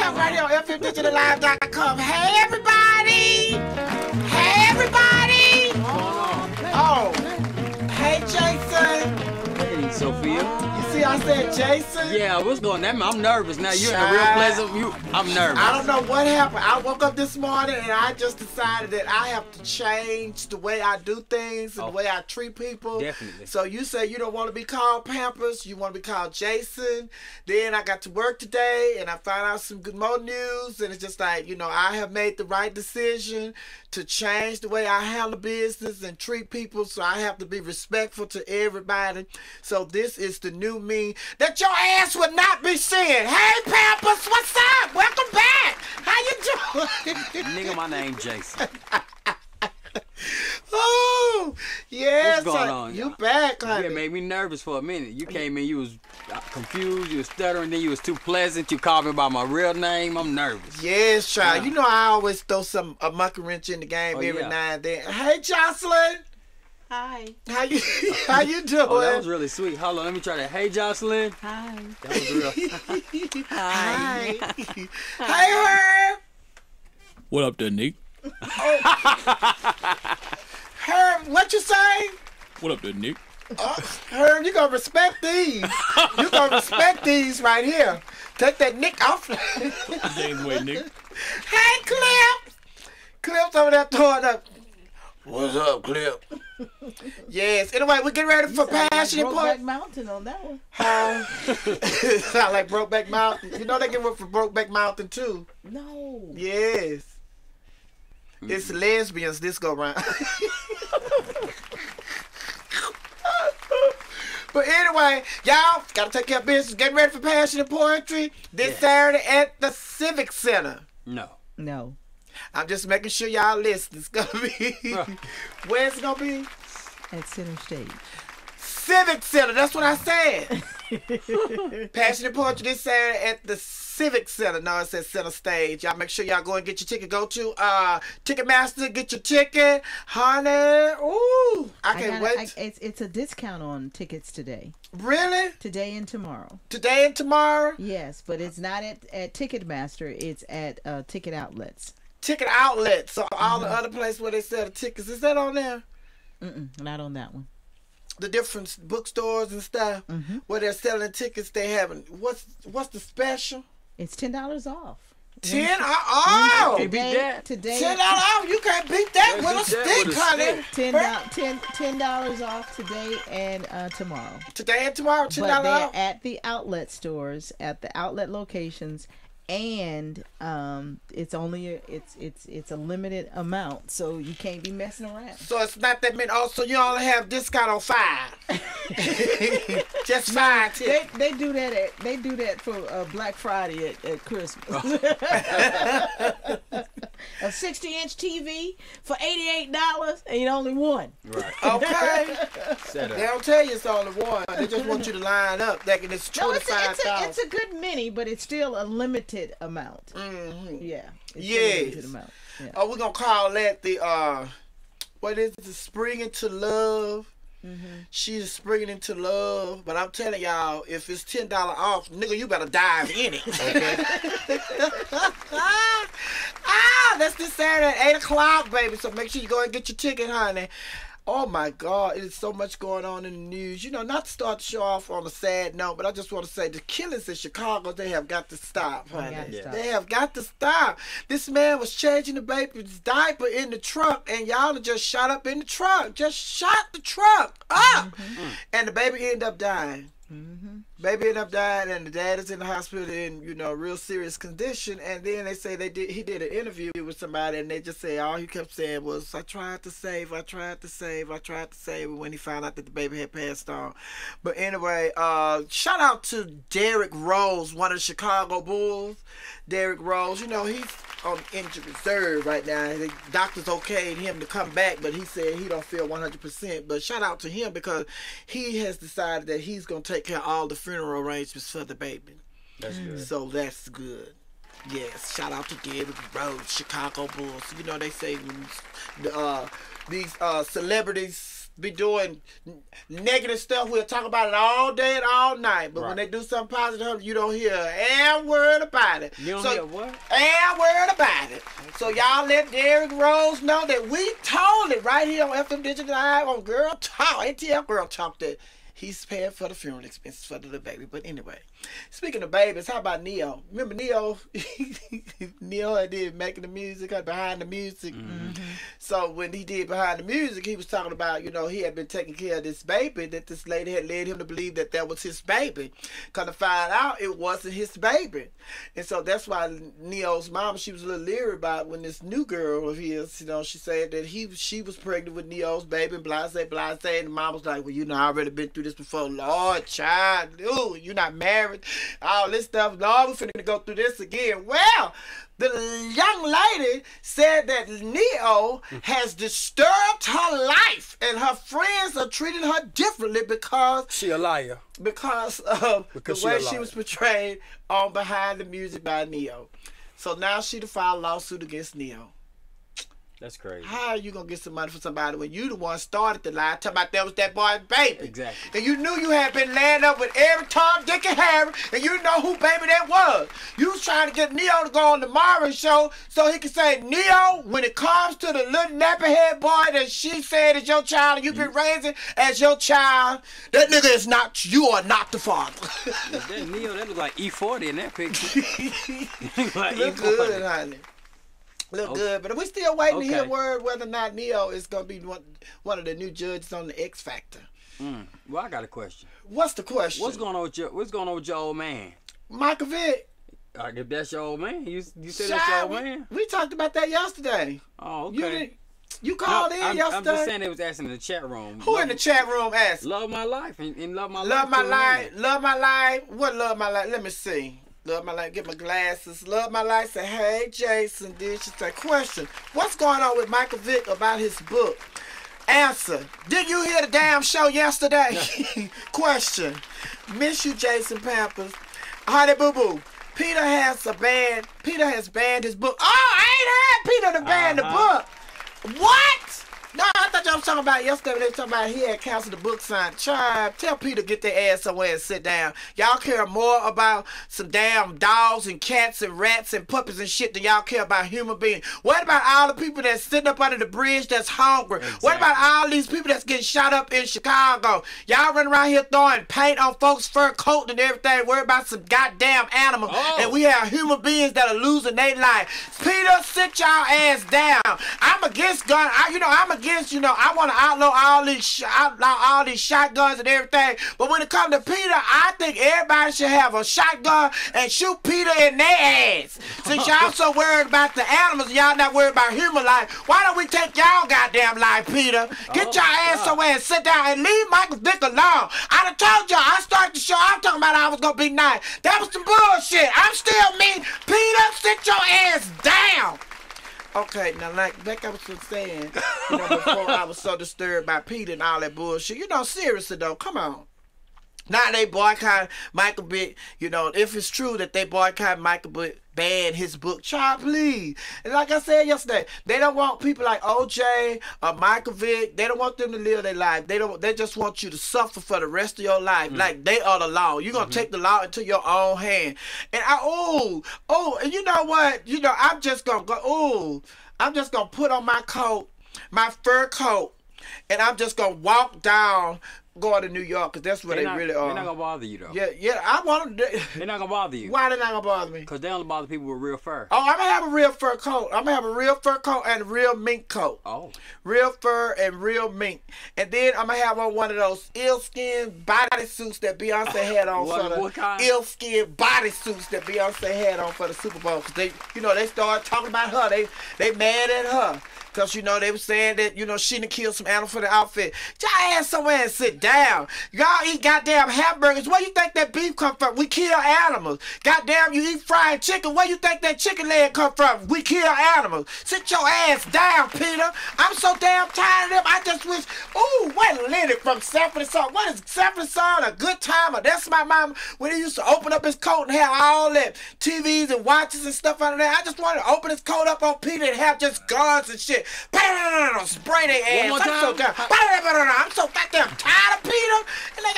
talking right here on fmdigitallive.com. Hey, everybody. Hey, everybody. Oh, hey, Jason. Hey, Sophia. You see, I said Jason. Yeah, what's going on? I'm nervous now. You're in a real place of you. I'm nervous. I don't know what happened. I woke up this morning and I just decided that I have to change the way I do things and the way I treat people. Definitely. So you say you don't want to be called Pampers. You want to be called Jason. Then I got to work today and I found out some good more news. And it's just like, you know, I have made the right decision to change the way I handle business and treat people. So I have to be respectful to everybody. So this is the new me that your ass would not be seeing. Hey, Pampers, what's up? Welcome back. How you doing? Nigga, my name Jason. Oh, yes. What's going on? You back, honey. Yeah, made me nervous for a minute. You came in, you was confused, you was stuttering, then you was too pleasant. You called me by my real name. I'm nervous. Yes, child. Yeah. You know I always throw a monkey wrench in the game every now and then. Hey, Jocelyn. Hi. How you doing? Oh, that was really sweet. Hold on, let me try that. Hey, Jocelyn. Hi. That was real. Hi. Hey, Herb. What up there, Nick? Herb, what you say? What up there, Nick? Herb, you gonna respect these. You gonna respect these right here. Take that Nick off. James Way, Nick. Hey, Clip. Clip's over there throwing up. What's up, Clip? Yes. Anyway, we're getting ready for Passion and Brokeback Mountain on that one. Sound like Brokeback Mountain. You know they get one for Brokeback Mountain too. No. Yes. It's lesbians this go round. But anyway, y'all gotta take care of business. Getting ready for Passion and Poetry this Saturday at the Civic Center. No. I'm just making sure y'all listen. It's gonna be where's it gonna be? At Center Stage. Civic Center. That's what I said. Passion and Poetry this Saturday at the Civic Center. No, it says Center Stage. Y'all make sure y'all go and get your ticket. Go to Ticketmaster, get your ticket, honey. Ooh, I can't wait. It's a discount on tickets today. Really? Today and tomorrow. Today and tomorrow? Yes, but it's not at Ticketmaster. It's at ticket outlets. Ticket outlets. So all the other places where they sell the tickets, is that on there? Not on that one. The different bookstores and stuff where they're selling tickets, they having what's the special? It's $10 off. 10? Oh! Can't beat that. Today, $10 off. You can't beat that with a stick, honey. $10 off today and tomorrow. Today and tomorrow, $10 But they're off. at the outlet stores, at the outlet locations, and it's only it's a limited amount, so you can't be messing around. So it's not that many. Also, you only have discount on 5. Just 5 tickets. They do that for Black Friday at Christmas. A 60-inch TV for $88 and only one. Right. Okay. Set up. They don't tell you it's only one. They just want you to line up. Thinking it's No, $25,000. it's a good many, but it's still a limited amount. Yeah. It's still a limited amount. Yeah. Oh, we're gonna call that the what is it? The Spring into Love. She's springing into love, but I'm telling y'all, if it's $10 off, nigga, you better dive in it. Okay. That's this Saturday at 8 o'clock, baby. So make sure you go and get your ticket, honey. Oh my God, it is so much going on in the news. You know, not to start the show off on a sad note, but I just want to say the killings in Chicago, they have got to stop, honey. They have got to stop. This man was changing the baby's diaper in the truck, and y'all just shot up in the truck. Just shot the truck up. And the baby ended up dying. Baby ended up dying, and the dad is in the hospital in, you know, real serious condition. And then they say he did an interview with somebody, and they just say all he kept saying was, I tried to save, I tried to save, I tried to save, when he found out that the baby had passed on. But anyway, shout out to Derrick Rose, one of the Chicago Bulls. Derrick Rose, you know, he's on injured reserve right now. The doctors okayed him to come back, but he said he don't feel 100%. But shout out to him because he has decided that he's going to take care of all the funeral arrangements for the baby. That's good. So that's good. Yes, shout out to Derrick Rose, Chicago Bulls. You know, they say these celebrities be doing negative stuff. We'll talk about it all day and all night. But when they do something positive, you don't hear a word about it. You don't hear what? A word about it. So y'all let Derrick Rose know that we told it right here on FM Digital Live on Girl Talk, ATL Girl Talk, that he's paying for the funeral expenses for the little baby. But anyway, speaking of babies, how about Neo? Remember Neo? Neo did Making the Music, Behind the Music. So when he did Behind the Music, he was talking about, you know, he had been taking care of this baby, that this lady had led him to believe that that was his baby. Come to find out, it wasn't his baby. And so that's why Neo's mom, she was a little leery about when this new girl of his, you know, she said that she was pregnant with Neo's baby, and blase, blase. And the mom was like, well, you know, I already been through this before. Lord, child, ooh, you're not married. All this stuff. Lord, we're finna go through this again. Well, the young lady said that Neo has disturbed her life, and her friends are treating her differently because she a liar. Because of the way she was portrayed on Behind the Music by Neo. So now she to file a lawsuit against Neo. That's crazy. How are you gonna get some money from somebody when you the one started the lie, talking about that was that boy's baby? Exactly. And you knew you had been laying up with every Tom, Dick, and Harry, and you know who baby that was. You was trying to get Neo to go on the Marvin show so he could say, Neo, when it comes to the little nappy head boy that she said is your child and you've been raising as your child, that nigga is not, you are not the father. That Neo, that look like E40 in that picture. Like Look E40. good, honey. Look good, but we still waiting to hear word whether or not Neo is going to be one of the new judges on the X Factor. Well, I got a question. What's the question? What's going on with your old man? Michael Vick. If that's your old man, you said that's your old man. We talked about that yesterday. Oh, okay. You called in yesterday. I'm just saying they was asking in the chat room. Who in the chat room asked? Love my life and love my life. Love my life. Love my life. What love my life? Let me see. Love my life. Get my glasses. Love my life. Say, hey, Jason. Did she say, question? What's going on with Michael Vick about his book? Answer. Did you hear the damn show yesterday? Question. Miss you, Jason Pampers. Honey Boo Boo. Peter has banned his book. Oh, I ain't heard Peter to ban the book. What? No, I thought y'all was talking about yesterday. They were talking about he had canceled the book sign. Child, tell Peter to get their ass somewhere and sit down. Y'all care more about some damn dogs and cats and rats and puppies and shit than y'all care about human beings. What about all the people that's sitting up under the bridge that's hungry? Exactly. What about all these people that's getting shot up in Chicago? Y'all running around here throwing paint on folks' fur coat and everything. Worry about some goddamn animals. And we have human beings that are losing their life. Peter, sit y'all ass down. I'm against gun. I'm against, I want to outlaw all these shotguns and everything. But when it comes to Peter, I think everybody should have a shotgun and shoot Peter in their ass. Since y'all so worried about the animals and y'all not worried about human life, why don't we take y'all goddamn life, Peter? Get your ass somewhere and sit down and leave Michael Vick alone. I done told y'all, I started the show, I'm talking about I was going to be nice. That was some bullshit. I'm still me. Peter, sit your ass down. Okay, now like I was saying, before I was so disturbed by Peter and all that bullshit. Seriously though, come on. Now they boycott Michael Vick. If it's true that they boycott Michael Vick, ban his book, child, please. And like I said yesterday, they don't want people like OJ or Michael Vick. They don't want them to live their life. They just want you to suffer for the rest of your life. Like they are the law. You're gonna take the law into your own hand. And and you know what? I'm just gonna go. I'm just gonna put on my coat, my fur coat, and I'm just gonna walk down. Going to New York, because that's where they really are. They're not going to bother you, though. Yeah, I want them to. They're not going to bother you. Why they not going to bother me? Because they only bother people with real fur. Oh, I'm going to have a real fur coat. I'm going to have a real fur coat and a real mink coat. Oh. Real fur and real mink. And then I'm going to have on one of those eel-skin bodysuits that Beyonce had on what kind? Eel-skin bodysuits that Beyonce had on for the Super Bowl. Because they started talking about her. They mad at her. Because, they were saying that, she done killed some animal for the outfit. Get your ass somewhere and sit down. Y'all eat goddamn hamburgers. Where you think that beef come from? We kill animals. Goddamn, you eat fried chicken. Where you think that chicken leg come from? We kill animals. Sit your ass down, Peter. I'm so damn tired of them. I just wish. Ooh, what Lenny from Sanford Son? What is Sanford Son? A good timer. That's my mama when he used to open up his coat and have all that TVs and watches and stuff under there. I just wanted to open his coat up on Peter and have just guns and shit. Spray their ass. I'm so goddamn tired of Peter. And they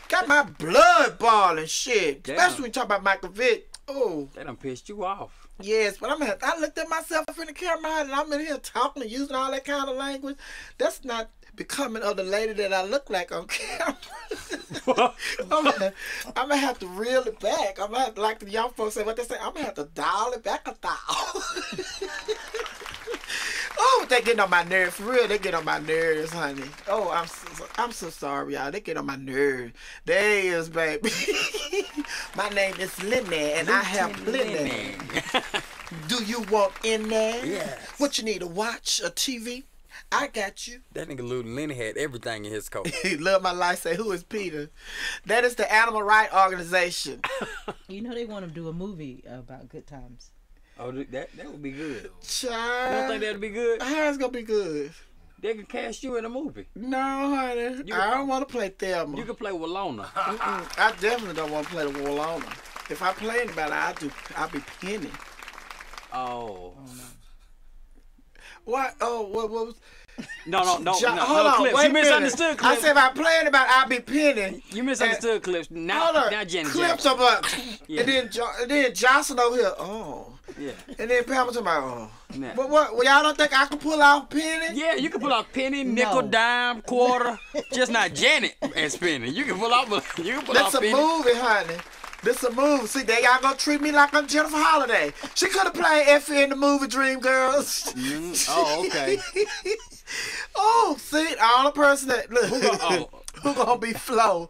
got my blood boiling shit. Damn. Especially when you talk about Michael Vick. Ooh. They done pissed you off. Yes, but I looked at myself in the camera and I'm in here talking and using all that kind of language. That's not becoming of the lady that I look like on camera. I'm gonna have to reel it back. I'm gonna have to, like the young folks say, what they say, I'm gonna have to dial it back a dial. Oh, they getting on my nerves. For real, they get on my nerves, honey. Oh, I'm so sorry, y'all. They get on my nerves. There he is, baby. My name is Lenny, and I have Lenny. Do you want in there? Yes. What you need, to watch a TV? I got you. That nigga Lil Lenny had everything in his coat. He loved my life. Say, who is Peter? That is the Animal Rights Organization. You know they want to do a movie about good times. Oh, that would be good. Child. You don't think that'd be good? How it's gonna be good? They could cast you in a movie. No, honey. I don't want to play Thelma. You could play Walona. I definitely don't want to play the Walona. If I play anybody, I'll be Penny. Oh. What? Oh, what was? No, Hold on, Clips. wait You a minute. misunderstood, Clips. I said if I play anybody, I'll be Penny. You misunderstood, Clips. Hold Now on. Janet Clips Jackson. about, Yeah. and then Johnson over here. Oh. Yeah. And then Pamela about, oh. Nah. But what? Well, y'all don't think I can pull off Penny? Yeah, you can pull out penny, nickel, No. dime, quarter. Just not Janet as penny. You can pull out. That's a penny. movie, honey. This a movie. See, they y'all gonna treat me like I'm Jennifer Holiday. She could have played Effie in the movie Dreamgirls. Oh, okay. Oh, see, the only person that look Oh, who gonna be Flo,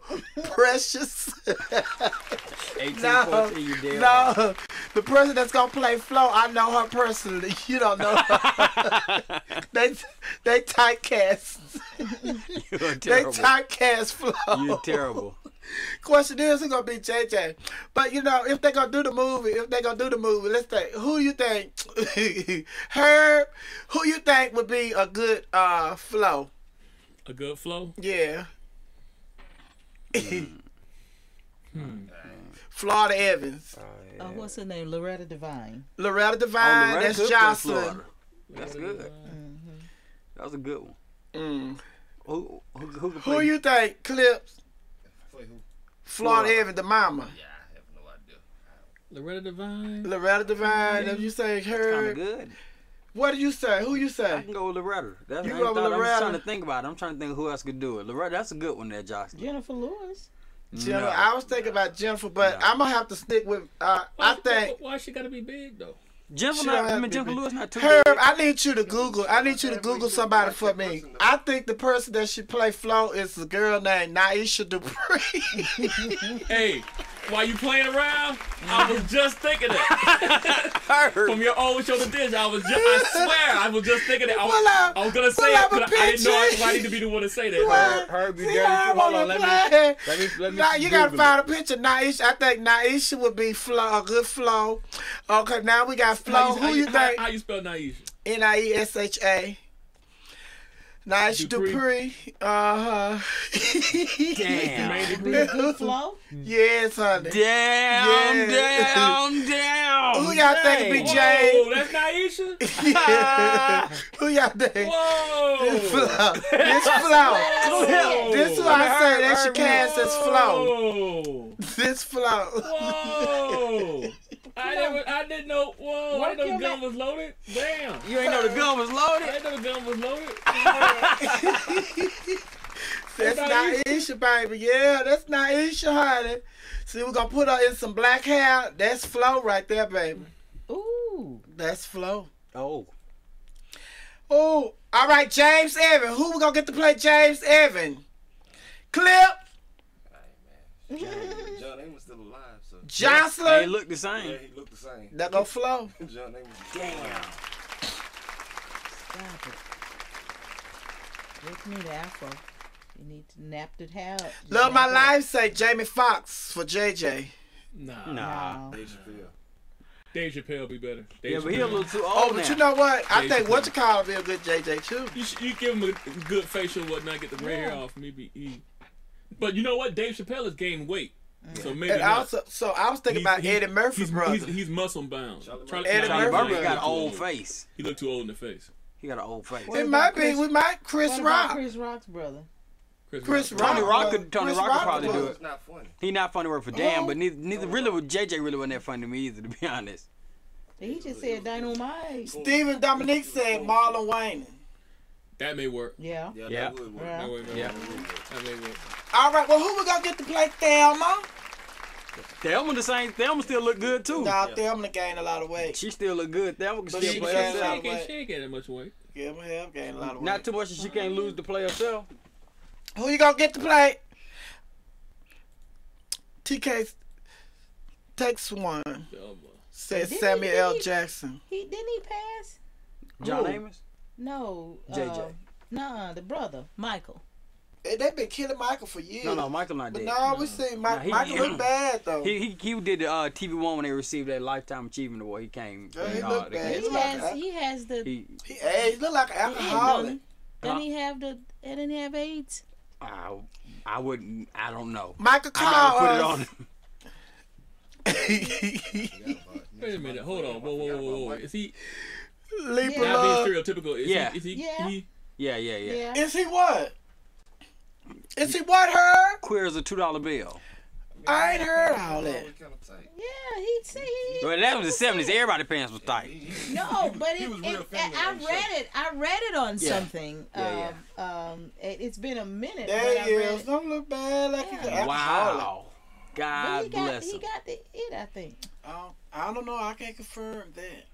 Precious. 1814, you dead. No, the person that's gonna play Flo, I know her personally. You don't know her. they typecast. You're They terrible. typecast Flo. You're terrible. Question is, who's gonna be JJ? But you know, if they gonna do the movie, let's say, who you think? Herb. Who you think would be a good Flo? A good flow? Yeah. Florida Evans. What's her name? Loretta Devine. Loretta Devine. Loretta That's could play Jocelyn. Florida. That's good. That was a good one. Mm. Who could Who play? you think? Clips. Play who? Florida Evans, the mama. Yeah, I have no idea. Loretta Devine? Loretta Devine. If you say Kind of her, good. what do you say? Who you I say? can go with Loretta. That's You I go with I'm Loretta? just trying to think about it. I'm trying to think of who else could do it. Loretta, that's a good one there, Jocelyn. Jennifer Lewis. Jennifer. No. I was thinking about Jennifer, but No. I'm gonna have to stick with. I think. Why she gotta be big though? Jennifer, She don't have to be Jennifer big. Lewis not too Herb, big. I need you to Google somebody for me. I think the person that should play Flo is a girl named Naisha Dupree. Hey, while you playing around, I was just thinking that. From your old show to this, I swear, I was just thinking that. I was gonna say it, but I didn't know I needed to be the one to say that. Herb, you See dirty how too. I'm Hold on, gonna let play? me Now you gotta Google find a picture. Naisha, I think Naisha would be Flo, a good Flo. Okay, now we got Flo. Who you think? How you spell Naisha? Niesha. Naisha Dupree. Damn. Damn. Be a good flow. Yes, honey. Down, Yeah. down. Who y'all think be Whoa, Jay? that's Naisha? Who y'all think? Whoa. Flo. This Flo. Whoa. This who I say that she cast as Flo. Whoa. This Flo. Whoa. I didn't know. Whoa. I didn't know the gun was loaded. Damn. You ain't know the gun was I loaded? didn't know the gun was loaded. That's Naisha, baby. Yeah, that's Naisha, honey. See, we're gonna put her in some black hair. That's Flo right there, baby. Ooh. That's Flo. Oh. Oh, all right, James Evan. Who we gonna get to play James Evan? Clip. Hey, man. John Amos still alive, so. They Jocelyn. look the Yeah, same. he looked the same. That go Flo. John Amos. Damn. Stop it. Make me the afro. You need to nap it out. Just Love My nap it out. Life say Jamie Foxx for JJ. Nah. No. Dave Chappelle. Dave Chappelle be better. Dave Yeah, but he a Chappelle. little too Oh, old but now. you know what? I Dave think Chappelle. what you call be a good JJ too. You give him a good facial, whatnot, get the gray hair off. Maybe he. But you know what? Dave Chappelle has gained weight, so maybe And not. also, so I was thinking about Eddie Murphy's brother. He's muscle bound. Eddie Charlie Murphy Murphy got an too old face. He looked too old in the face. He got an old face. What It about might be. Chris- We might Chris What about Rock. Chris Rock's brother? Chris Rock. Rock. Tony Rock could Chris probably was- do it. It's not funny. He not funny work for damn, but neither really with JJ really wasn't that funny to me either, to be honest. He just said Dynamite. Stephen Dominique said Marlon Wayne. That may work. Yeah. Yeah, Yeah. that would work. Yeah. That way, Yeah. That may work. All right. Well, who we gonna get to play Thelma? Thelma the same. Thelma still look good too. Nah, Thelma gained a lot of weight. She still look good. Thelma can But still she play can't herself. out. She ain't getting that much weight. Yeah, my hell, gained a lot of weight. Not too much that she can't lose to play herself. Who you gonna get to play? TK takes one. Said Didn't Samuel he- L. Jackson. Didn't he pass? John Who? Amos. No. JJ. Nah, the brother, Michael. They been killing Michael for years. No, Michael not But dead. no, we seen Michael. Nah, he- Michael look bad though. He did the TV one when they received that Lifetime Achievement Award. He came. Yeah, he and, look they bad. came- He like has. that. He has the. He, He aged. Look like an alcoholic. Doesn't he have the? Didn't he have AIDS? I wouldn't. I don't know. Michael I gotta put it Carr. on. Wait a minute. Hold on. Whoa. Is he Libra not love. being stereotypical? Is Yeah. he? Yeah. Yeah. Yeah. Is he what? Is he what? Her? Queer as a $2 bill. I ain't heard all that. Yeah. He'd say he. Well, that was the '70s. Everybody pants was tight. No, but He was real feminine I on the read it. I read it on Yeah. something. Yeah, It's been a minute. There but I he read is. it. Don't look bad like he's an alcoholic. Wow. But God he bless he him. got the it. I think. I don't know. I can't confirm that.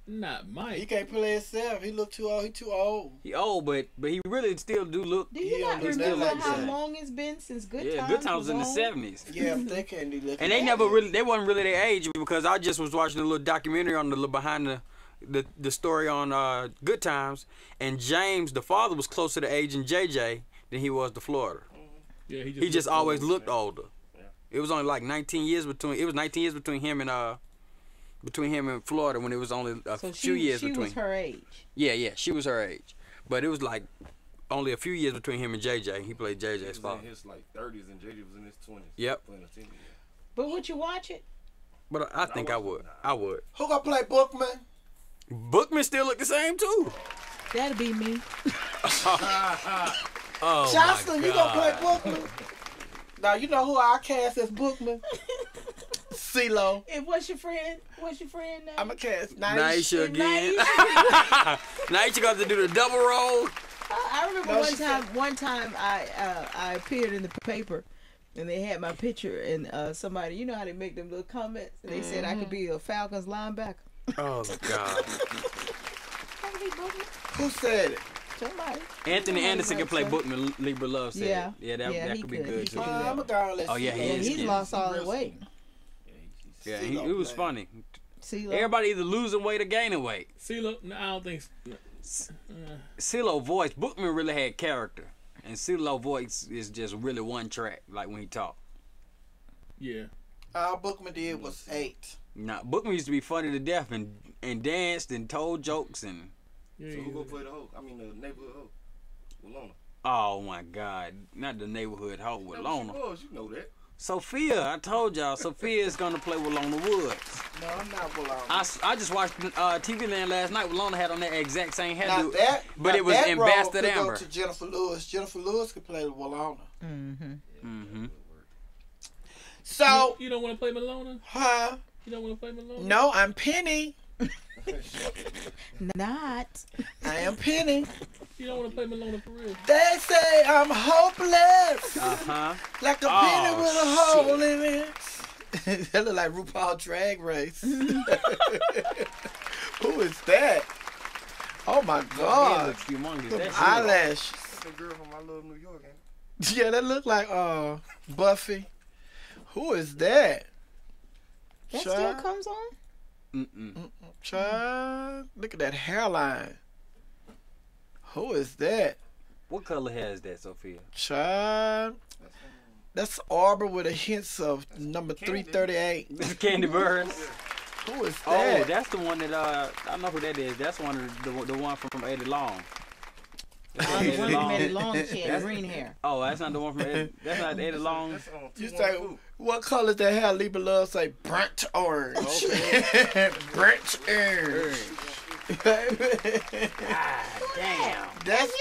Not He Mike. can't play himself. He look too old. He too old. He old, but he really still do look. Do you Yeah, not he still remember looks how like- long it's been since Good Yeah, Times? Good Times was in the on? '70s. Yeah, but they can't do looking. And they at never it. really, they wasn't really their age because I just was watching a little documentary on the little behind the story on Good Times, and James, the father, was closer to age in JJ than he was to Florida. Yeah, He just always looked older. Yeah. It was only like 19 years between. It was 19 years between him and Florida when it was only a So few years she between. was her age. Yeah, she was her age, but it was like only a few years between him and JJ. He played He JJ's was father. in his like 30s and JJ was in his 20s. Yep. Playing a team. But would you watch it? But I think I would. I would. Who gonna play Bookman? Bookman still look the same too. That'd be me. Oh Jocelyn, my you gonna play God. Bookman? Now you know who I cast as Bookman. CeeLo. And what's your friend? What's your friend name? I'm a cast Naisha Naisha. again. Naisha got to do the double roll. I remember No, one she time. One time I appeared in the paper, and they had my picture, and somebody, you know how they make them little comments, and they said I could be a Falcons linebacker. Oh God. I could be Bookman. Who said it? Somebody. Anthony Anderson can play So- Bookman. Libra Love said. Yeah. Yeah, that Yeah, he could be could. good He too. could. I'm a girl. Oh, yeah, he And is he's skinny. lost all the weight. Yeah, CeeLo he was play. funny. See, Everybody either losing weight or gaining weight. CeeLo? No, I don't think. CeeLo voice, Bookman really had character, and CeeLo voice is just really one track, like when he talk. Yeah. All Bookman did was 8. Nah, Bookman used to be funny to death and danced and told jokes and. Yeah, So who yeah. gonna play the hoe? I mean the neighborhood hoe? Walona. Oh my God! Not the neighborhood hoe with Lona. She was, you know that. Sophia, I told y'all, Sophia is gonna play with Lona Woods. No, I'm not Walona. I just watched TV Land last night. Lona had on that exact same Now hairdo, that, but now it was that in role Bastard could go Amber. to Jennifer Lewis. Jennifer Lewis could play Walona. Mm-hmm. Mm-hmm. So, You don't want to play Malona? huh? You don't want to play Malona? No, I'm Penny. Not. I am Penny. You don't want to play Malona for real? They say I'm hopeless. Uh-huh. Like a Oh, penny with a hole in it. That look like RuPaul Drag Race. Who is that? Oh my That God. looks humongous. Them That shit. eyelash. That's the girl from I Love New York, ain't it? Yeah, that look like Buffy. Who is that? That still Child. comes on? Mm-mm. Child, look at that hairline. Who is that? What color hair is that, Sophia? Child. That's Arbor with a hint of number 338. Candy Birds. Who is Oh, that? that's the one that I know who that is. That's one of the one from Eddie Long. The one who made it long, she had green hair. Oh, that's not the one from Eddie. That's not Eddie Long. That's on You 2 say, what color is that hair? Libra Love say burnt orange. Okay. Burnt orange. God damn. That's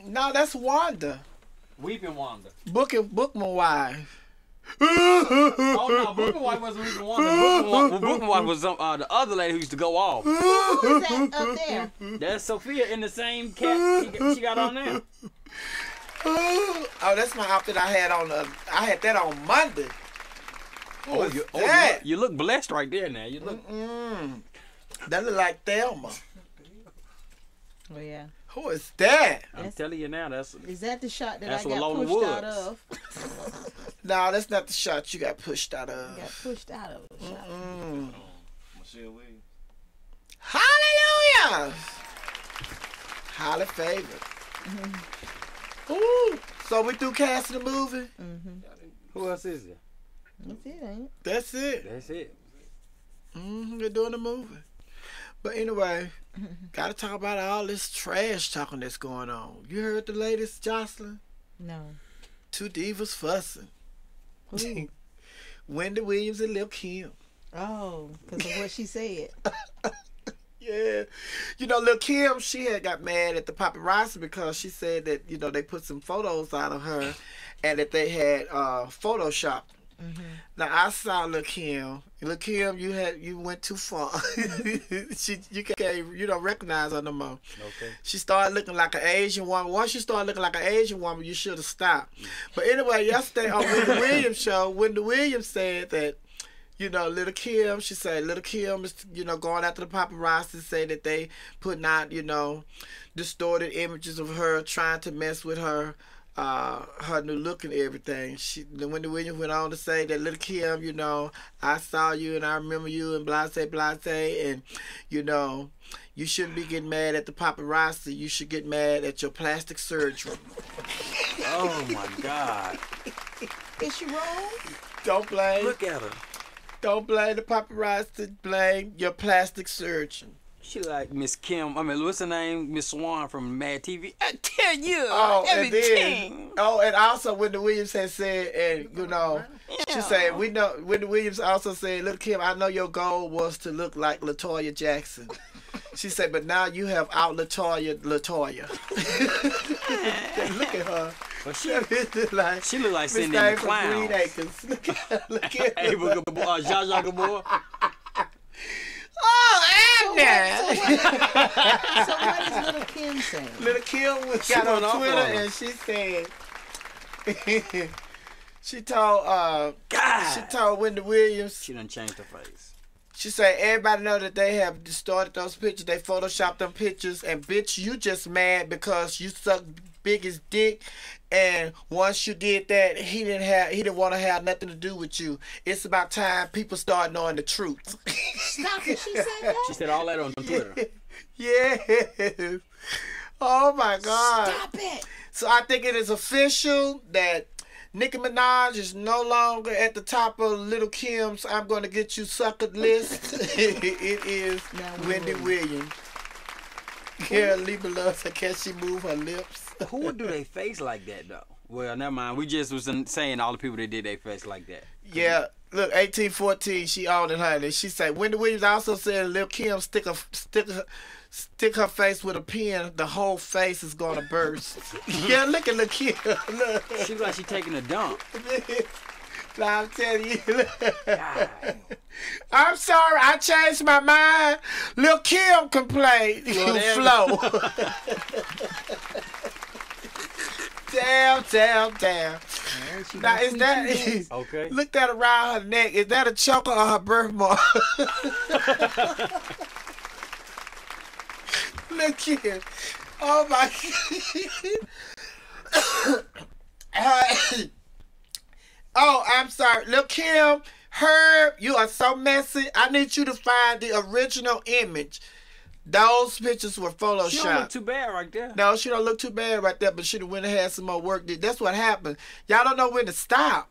no, that's Wanda. Weeping Wanda. Bookman wife. Oh no, Bookman Wife wasn't Weeping Wanda. Bookman Wife was the other lady who used to go off. Who is that up there? That's Sophia in the same cap she got on there. Oh, that's my outfit I had on. I had that on Monday. Who is that? You look blessed right there now. You look. That look like Thelma. Oh yeah. Who is that? I'm telling you now, Is that the shot that I That's got Lola pushed out Woods. of? No, that's not the shot you got pushed out of. Got pushed out of the shot. Michelle Williams. Hallelujah! Highly favored. Ooh. So we through casting the movie? Who else is there? That's it, ain't it? That's it. That's it. They're doing the movie. But anyway, gotta talk about all this trash talking that's going on. You heard the latest, Jocelyn? No. Two divas fussing. Who? Wendy Williams and Lil Kim. Oh, because of what she said. Yeah. You know, Lil Kim, she had got mad at the paparazzi because she said that, you know, they put some photos out of her and that they had photoshopped. Now I saw Lil Kim. Lil Kim, you went too far. You can't recognize her no more. Okay. She started looking like an Asian woman. Once you start looking like an Asian woman, you should have stopped. But anyway, yesterday on Wendy Williams show, Wendy Williams said that, you know, Lil Kim, she said Lil Kim is, you know, going after the paparazzi, say that they putting out, you know, distorted images of her, trying to mess with her new look and everything. Wendy Williams went on to say that Lil Kim, you know, I saw you and I remember you and blase, and, you know, you shouldn't be getting mad at the paparazzi. You should get mad at your plastic surgery. Oh my God. Is she wrong? Don't blame. Look at her. Don't blame the paparazzi. Blame your plastic surgeon. She like Miss Kim. I mean, what's her name? Miss Swan from Mad TV. I tell you everything. And also Wendy Williams had said, and you know, she said, we know. Wendy Williams also said, "Look, Kim, I know your goal was to look like LaToya Jackson." She said, "But now you have out LaToya." Look at her. Well, she look like Cindy Miss in the from Green Clowns. Acres. Look at her. Ava Gabor, Zsa Zsa Gabor. Oh, Abner! So what is Little Kim saying? Little Kim got on Twitter and she said, she told Wendy Williams, She done changed her face. she said, everybody know that they have distorted those pictures. They photoshopped them pictures. And bitch, you just mad because you sucked biggest dick. And once you did that, he didn't want to have nothing to do with you. It's about time people start knowing the truth. Stop it. She said that? She said all that on Twitter. Yes. Oh my God. Stop it. So I think it is official that Nicki Minaj is no longer at the top of Lil Kim's I'm Gonna Get You Suckered list. It is Wendy Williams. Yeah, Libra loves her. Can she move her lips? Who would do they face like that though? Well, never mind. We just was saying all the people that did their face like that. Yeah, look, 1814, she owned it, honey. She said, Wendy Williams also said Lil Kim stick her face with a pen, the whole face is gonna burst. Yeah, look at Lil Kim. Look. She look like she taking a dump. Now I'm telling you. God. I'm sorry, I changed my mind. Lil Kim can play Flo. Damn. Now is that Okay. look that around her neck? Is that a choker or her birthmark? Look here. Oh my God. Oh, I'm sorry. Lil Kim, Herb, you are so messy. I need you to find the original image Those pictures were photoshopped. She don't look too bad right there. No, she don't look too bad right there, but she done went and had some more work. That's what happened. Y'all don't know when to stop.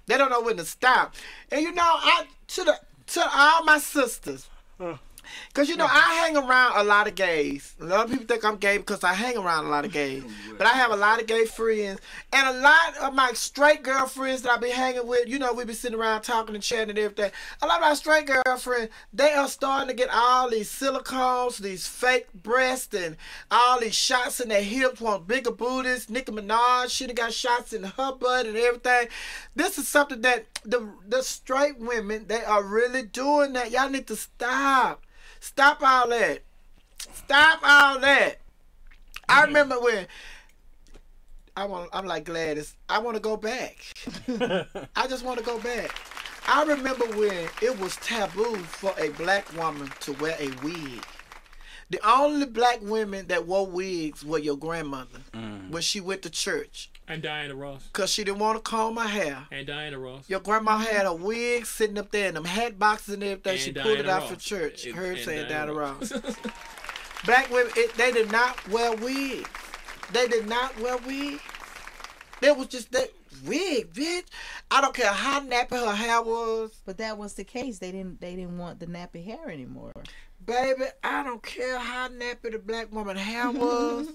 They don't know when to stop. And you know, to all my sisters, because, you know, I hang around a lot of gays. A lot of people think I'm gay because I hang around a lot of gays. But I have a lot of gay friends. And a lot of my straight girlfriends that I be hanging with, you know, we be sitting around talking and chatting and everything. A lot of my straight girlfriends, they are starting to get all these silicones, these fake breasts, and all these shots in their hips, want bigger booties. Nicki Minaj, she done got shots in her butt and everything. This is something that the straight women, they are really doing that. Y'all need to stop. Stop all that. Stop all that. I remember when I'm like Gladys, I want to go back. I just want to go back. I remember when it was taboo for a black woman to wear a wig. The only black women that wore wigs were your grandmother when she went to church. And Diana Ross. Because she didn't want to comb her hair. And Diana Ross. Your grandma had a wig sitting up there in them hat boxes and everything. And she Diana pulled it out Ross. for church. Her saying Diana Diana Ross. Black women, they did not wear wigs. They did not wear wigs. There was just that wig, bitch. I don't care how nappy her hair was. But that was the case. They didn't want the nappy hair anymore. Baby, I don't care how nappy the black woman hair was.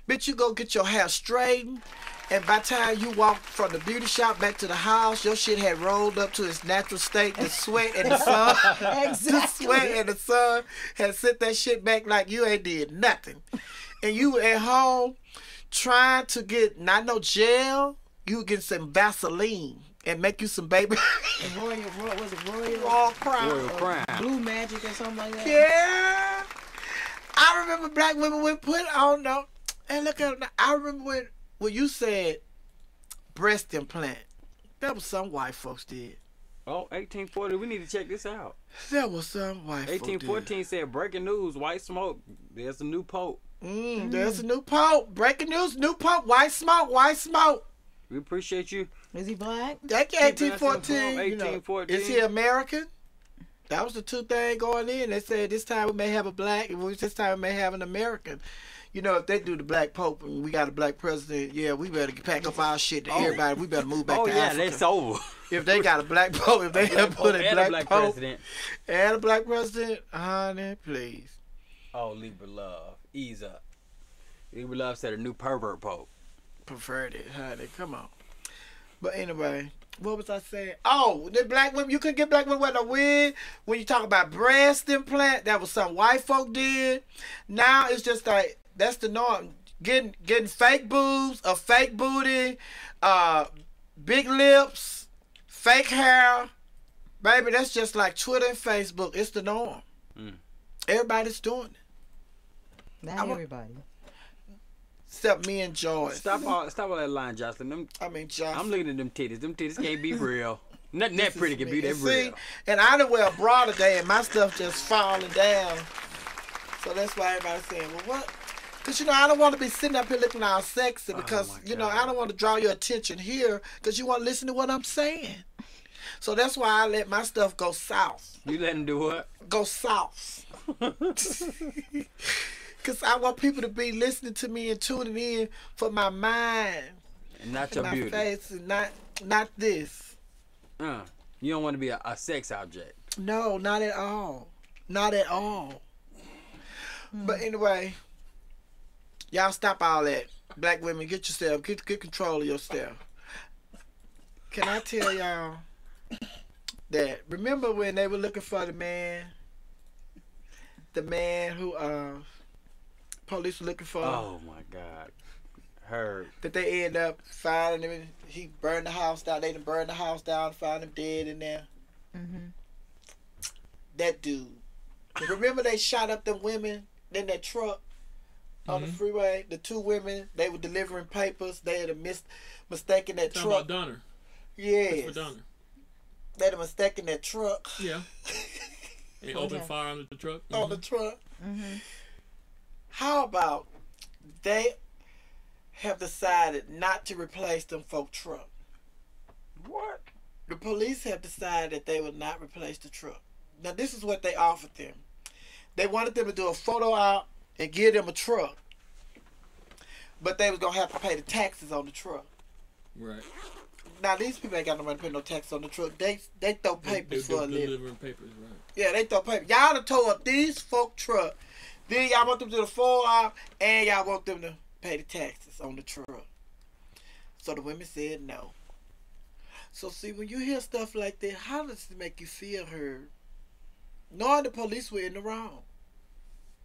Bitch, you go get your hair straightened, and by the time you walk from the beauty shop back to the house, your shit had rolled up to its natural state. The sweat and the sun. Exactly. The sweat and the sun had sent that shit back like you ain't did nothing. And you were at home trying to get, not no gel, you would get some Vaseline and make you some baby. Royal Crown. Royal Crown. Blue Magic or something like that. Yeah. I remember black women would put on though. And look at them. I remember when you said breast implant. That was some white folks did. Oh, 1840. We need to check this out. That was some white folks did. 1814 said, breaking news, white smoke. There's a new pope. There's a new pope. Breaking news, new pope. White smoke, white smoke. We appreciate you. Is he black? That's 1814. 1814. Is he American? That was the two things going in. They said this time we may have a black, and this time we may have an American. You know, if they do the black pope and we got a black president, yeah, we better pack up our shit to everybody. We better move back to Africa. Oh, yeah, that's over. If they got a black pope, if they have put a black pope president. and a black president, honey, please. Oh, Libra Love. Ease up. Libra Love said a new pervert pope. Preferred it, honey. Come on. But anyway, what was I saying? Oh, the black women, you couldn't get black women wearing a wig. When you talk about breast implant, that was something white folk did. Now it's just like, that's the norm. Getting fake boobs, a fake booty, big lips, fake hair. Baby, that's just like Twitter and Facebook. It's the norm. Everybody's doing it. Not everybody. Except me and Joyce. Stop all that line, Jocelyn. Jocelyn. I'm looking at them titties. Them titties can't be real. Nothing that pretty can be that real. See, and I done wear a bra today, and my stuff just falling down. So that's why everybody's saying, well, what? Because, you know, I don't want to be sitting up here looking all sexy because, you know, I don't want to draw your attention here because you want to listen to what I'm saying. So that's why I let my stuff go south. You let them do what? Go south. Because I want people to be listening to me and tuning in for my mind. And not your beauty. My face and not this. You don't want to be a sex object. No, not at all. Not at all. But anyway, y'all stop all that. Black women, get yourself, get control of yourself. Can I tell y'all that, remember when they were looking for the man who police were looking for? Oh my God. Heard. That they end up finding him. He burned the house down. They done burned the house down, found him dead in there. That dude. Remember they shot up them women in that truck on the freeway? The two women, they were delivering papers. They had mistaken that truck. Talking about Donner. Yes. Donner. They had mistaken that truck. Yeah. They opened fire on the truck. On the truck. How about they have decided not to replace them folk truck? What? The police have decided that they will not replace the truck. Now this is what they offered them. They wanted them to do a photo op and give them a truck. But they was going to have to pay the taxes on the truck. Right. Now, these people ain't got no money to pay no taxes on the truck. They throw papers for a living. Delivering papers, right. Yeah, they throw papers. Y'all done tore up these folk truck. Then y'all want them to do the photo op and y'all want them to pay the taxes on the truck. So the women said no. So see, when you hear stuff like that, how does it make you feel heard? Knowing the police were in the wrong.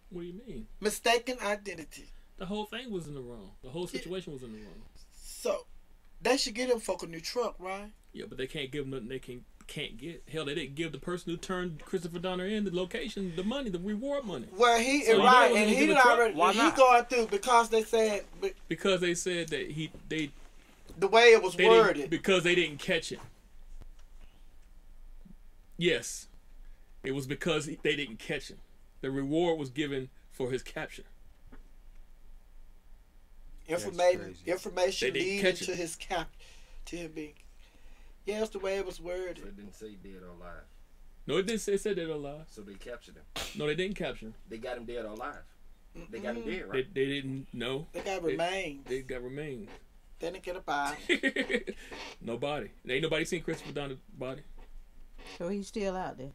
What do you mean? Mistaken identity. The whole thing was in the wrong. The whole situation was in the wrong. So, they should give them folk a new truck, right? Yeah, but they can't give them nothing they can't get. Hell, they didn't give the person who turned Christopher Donner in the location, the money, the reward money. Well, he So right, and he already Why he not? going through because they said Because they said that the way it was worded. because they didn't catch it. Yes, it was because they didn't catch him. The reward was given for his capture. Information They didn't leading catch to it. his to him being. Yeah, that's the way it was worded. So it didn't say dead or alive. No, it didn't say dead or alive. So they captured him. No, they didn't capture him. They got him dead or alive. They got him dead, right? They didn't. No, They got remains. they got remains. They didn't get a body. Nobody. Ain't nobody seen Christopher Donner's body. So he's still out there.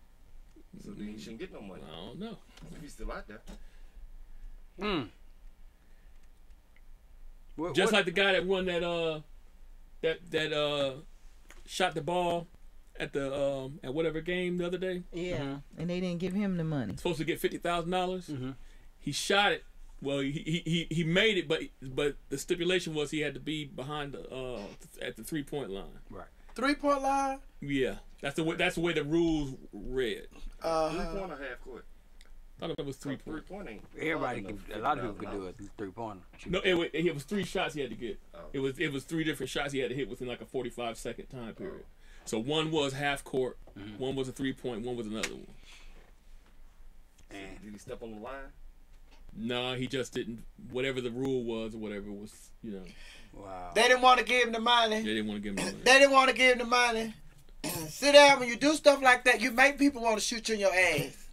So then he shouldn't get no money. I don't know. If he's still out there. Just like the guy that won that shot the ball at the at whatever game the other day. Yeah. And they didn't give him the money. Supposed to get $50,000. He shot it. Well, he made it, but the stipulation was he had to be behind the at the 3-point line. Right. 3-point line. Yeah, that's the way the rules read. 3-point or half court? I thought it was 3-point. 3-point ain't. Everybody can. A lot of people could do a 3-pointer. No, it was 3 shots he had to get. Oh. It was 3 different shots he had to hit within like a 45-second time period. So one was half court, one was a 3-point, one was another one. And did he step on the line? No, he just didn't. Whatever the rule was, or whatever was, Wow. They didn't want to give him the money. they didn't want to give him the money. They didn't want to give him the money. Sit down. When you do stuff like that, you make people want to shoot you in your ass.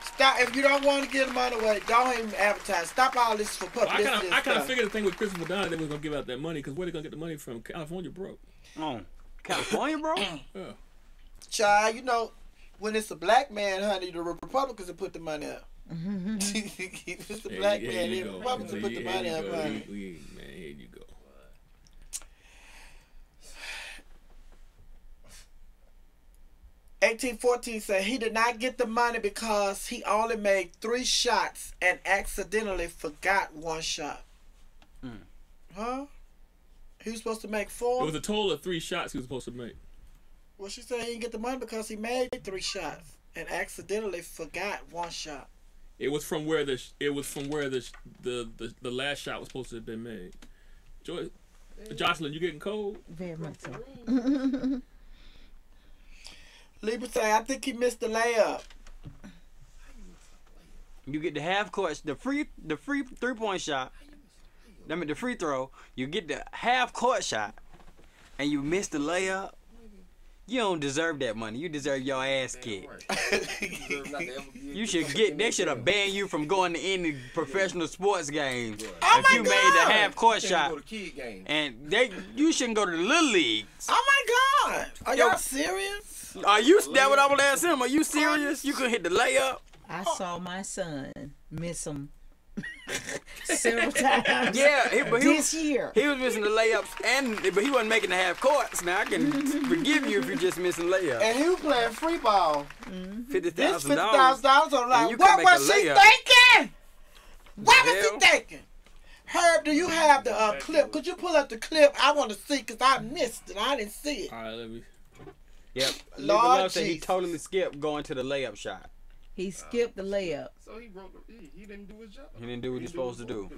Stop. If you don't want to give the money away, don't even advertise. Stop all this for publicity. I kind of stuff. figured the thing with Christopher Donner, they was gonna give out that money because where they gonna get the money from? California broke. Oh, California, bro. Yeah. Child, you know, when it's a black man, honey, the Republicans will put the money up. If it's a black man, the Republicans will put the money up, honey. Man, here you go. 1814 said he did not get the money because he only made 3 shots and accidentally forgot 1 shot. Huh? He was supposed to make 4? It was a total of 3 shots he was supposed to make. Well, she said he didn't get the money because he made 3 shots and accidentally forgot 1 shot. It was from where the last shot was supposed to have been made. Jocelyn, you getting cold? Very much so. Libra say, I think he missed the layup. You get the half court, the free 3-point shot. I mean the free throw. You get the half court shot, and you miss the layup. You don't deserve that money. You deserve your ass kicked. You should get. They should have banned you from going to any professional sports games if you made the half court shot. And you shouldn't go to the little leagues. Oh my God! Are y'all serious? Are you? That what I would ask him? Are you serious? You could hit the layup. I saw my son miss them several times. Yeah, but this year. He was missing the layups, but he wasn't making the half courts. Now I can forgive you if you're just missing layups. And he was playing free ball. $50,000. This $50,000 on the line. You What can was make she a layup. thinking? What was hell? he thinking? Herb, do you have the clip? Could you pull up the clip? I want to see because I missed it. I didn't see it. All right, let me. Yep. Lord Lord said he Jesus. totally skipped going to the layup shot. He skipped the layup. So he broke. He didn't do his job. He didn't do what he's supposed to do.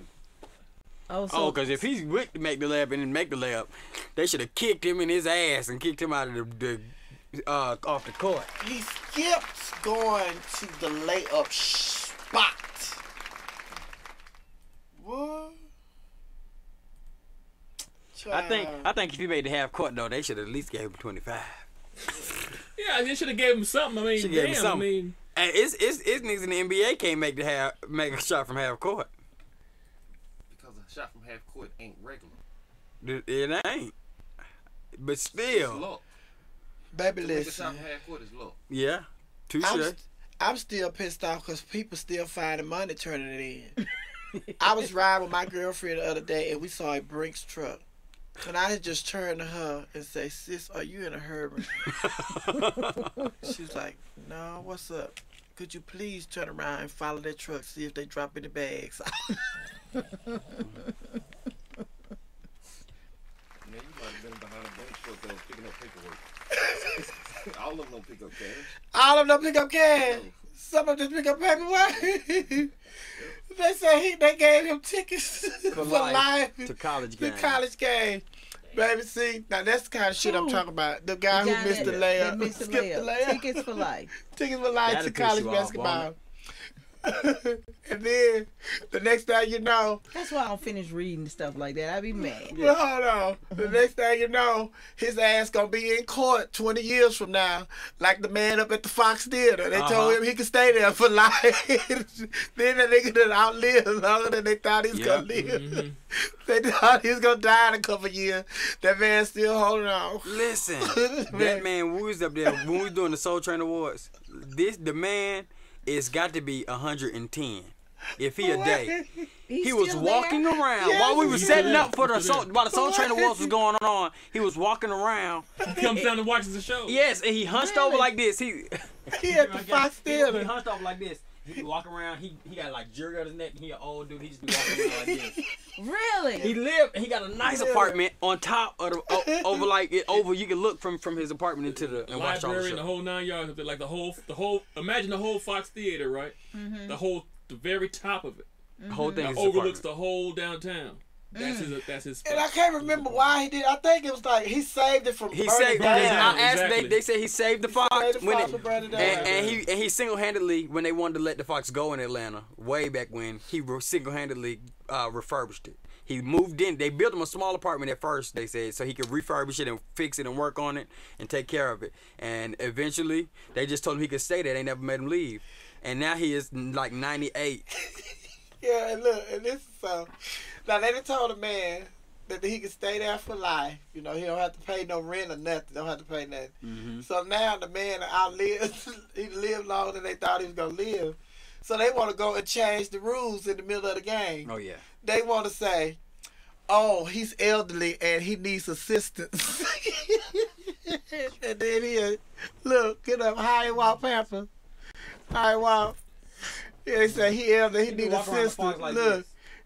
Oh, so Oh, because if he's quick to make the layup and didn't make the layup, they should have kicked him in his ass and kicked him out of the off the court. He skipped going to the layup spot. What? I think if he made the half court though, they should at least gave him 25. Yeah, they should have gave him something. I mean, Should gave him damn. I something. mean, Hey, it's niggas in the NBA can't make a shot from half court. Because a shot from half court ain't regular. It ain't. But It's still. luck. Baby, To make a listen. shot from half court is luck. Yeah. Touche. I'm still pissed off because people still finding money turning it in. I was riding with my girlfriend the other day and we saw a Brinks truck. And I had just turned to her and say, sis, are you in a hurry? She was like, no, what's up? Could you please turn around and follow that truck, see if they drop any bags? Man, you might have been behind a bench truck that was picking up paperwork. All of them don't pick up cash. All of them pick up cash. Some of them pick up paperwork. They say they gave him tickets for life to college The game. college game. Baby, see, now that's the kind of shit I'm talking about. The guy who missed the layup. Skipped the layup. Tickets for life. Tickets for life That'll to piss college you off, basketball. And then the next thing you know, That's why I don't finish reading stuff like that. I be mad. well, hold on. The next thing you know, his ass gonna be in court 20 years from now, like the man up at the Fox Theater. They told him he could stay there for life. Then the nigga done outlived longer than they thought he was gonna live. They thought he was gonna die in a couple years. That man's still holding on. Listen, that man, we was up there when we was doing the Soul Train Awards. The man is got to be 110. If he a day, he was still walking there? around Yes, while we was he's setting still up for the there. Soul, while the Soul Train Awards was going on. He was walking around. He comes down and watches the show. Yes, and he hunched over like this. He He at the Fox He Theater. hunched over like this. He walk around. He got like jerk on his neck. He an old dude. He just be walking around like this. Really? He got a nice apartment on top of the over. You can look from his apartment into the and watch all the Library and the show. whole 9 yards up there, like the whole. Imagine the whole Fox Theater, right? The very top of it. The whole thing That is overlooks apartment. the whole downtown. That's his spot. And I can't remember why he did. I think it was like he saved it from He burning saved. down. down. I asked. Exactly. They said he saved the Fox saved the when Fox it, from burning down. and he single-handedly, when they wanted to let the Fox go in Atlanta, way back when, he single-handedly refurbished it. He moved in. They built him a small apartment at first, they said, so he could refurbish it and fix it and work on it and take care of it. And eventually, they just told him he could stay there. They never made him leave. And now he is like 98. Yeah, and look, and this is so. Now they done told the man that he can stay there for life. You know, he don't have to pay no rent or nothing. Don't have to pay nothing. So now the man outlived. He lived longer than they thought he was gonna live. So they want to go and change the rules in the middle of the game. Oh, yeah. They want to say, "Oh, he's elderly and he needs assistance." And then he look, get up, high walk, Pamper, high walk. Yeah, they say he elderly, he need walk around the assistance. park like Look, this.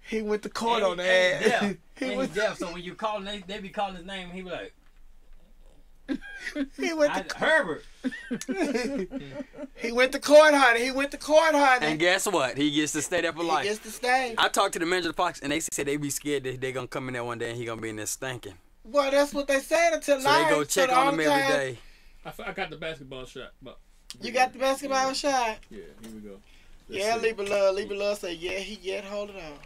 he went to court And on the he ass. deaf. He And went, he's deaf, so when you call him, they be calling his name, and he be like, he went to Herbert. he went to court, honey. He went to court, honey. And guess what? He gets to stay there for He life. gets to stay. I talked to the manager of the Fox, and they said they be scared that they gonna come in there one day and he gonna be in there stinking. Well, that's what they said until So life. they go check on him every day. I got the basketball shot. But You got the basketball shot? yeah, here we go. Yeah, Libra Love. Libra Love say, yeah, he yet hold it on.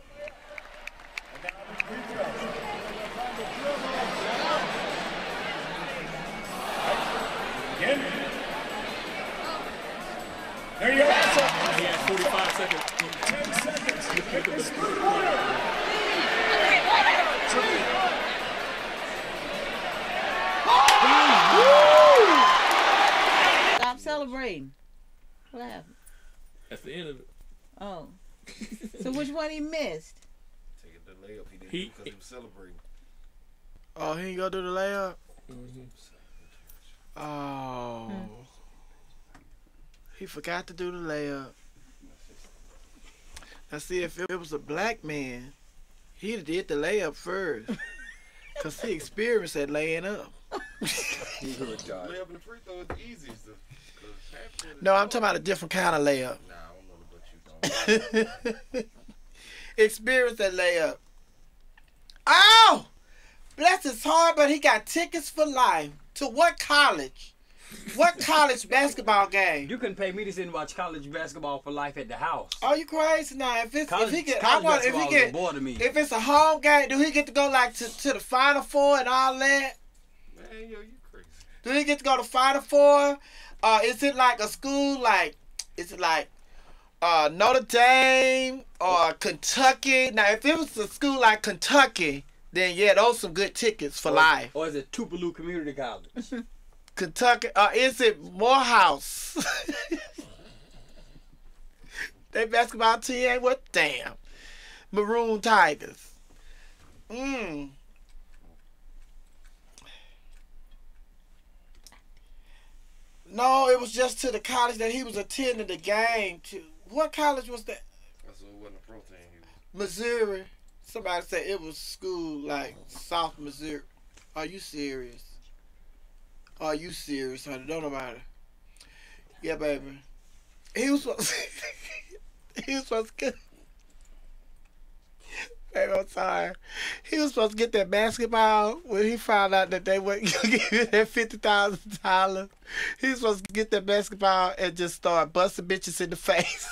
There you go. He had 45 seconds. 10 seconds. You pick the split. Stop celebrating. What happened? That's the end of it. Oh. So which one he missed? Take it to layup. He didn't He- because he was celebrating. Oh, he ain't gonna do the layup? Mm-hmm. Oh. He forgot to do the layup. Now see, if it was a black man, he'd have did the layup first. Because he experienced that laying up. Layup and the free throw is the easiest. No, I'm talking about a different kind of layup. Nah, I don't know about you, don't. Experience that layup. Oh! Bless his heart, but he got tickets for life. To what college? What college basketball game? You couldn't pay me to sit and watch college basketball for life at the house. Are you crazy now? If it's College, if he get, I college want if basketball he is a get, bore to me. if it's a home game, do he get to go like to the Final Four and all that? Man, yo, you crazy. Do he get to go to Final Four? Is it like a school like Is it like Notre Dame or Kentucky? Now, if it was a school like Kentucky, then yeah, those some good tickets for life. Or is it Tupelo Community College? Kentucky, is it Morehouse? They basketball team ain't what? Damn. Maroon Tigers. No, it was just to the college that he was attending the game to. What college was that? That's what wasn't a pro team. Missouri. Somebody said it was school like South Missouri. Are you serious? Are you serious, honey? Don't know about it. Yeah, baby. He was supposed he was supposed to get. Baby, I'm sorry. He was supposed to get that basketball when he found out that they weren't going to give him that $50,000. He was supposed to get that basketball and just start busting bitches in the face.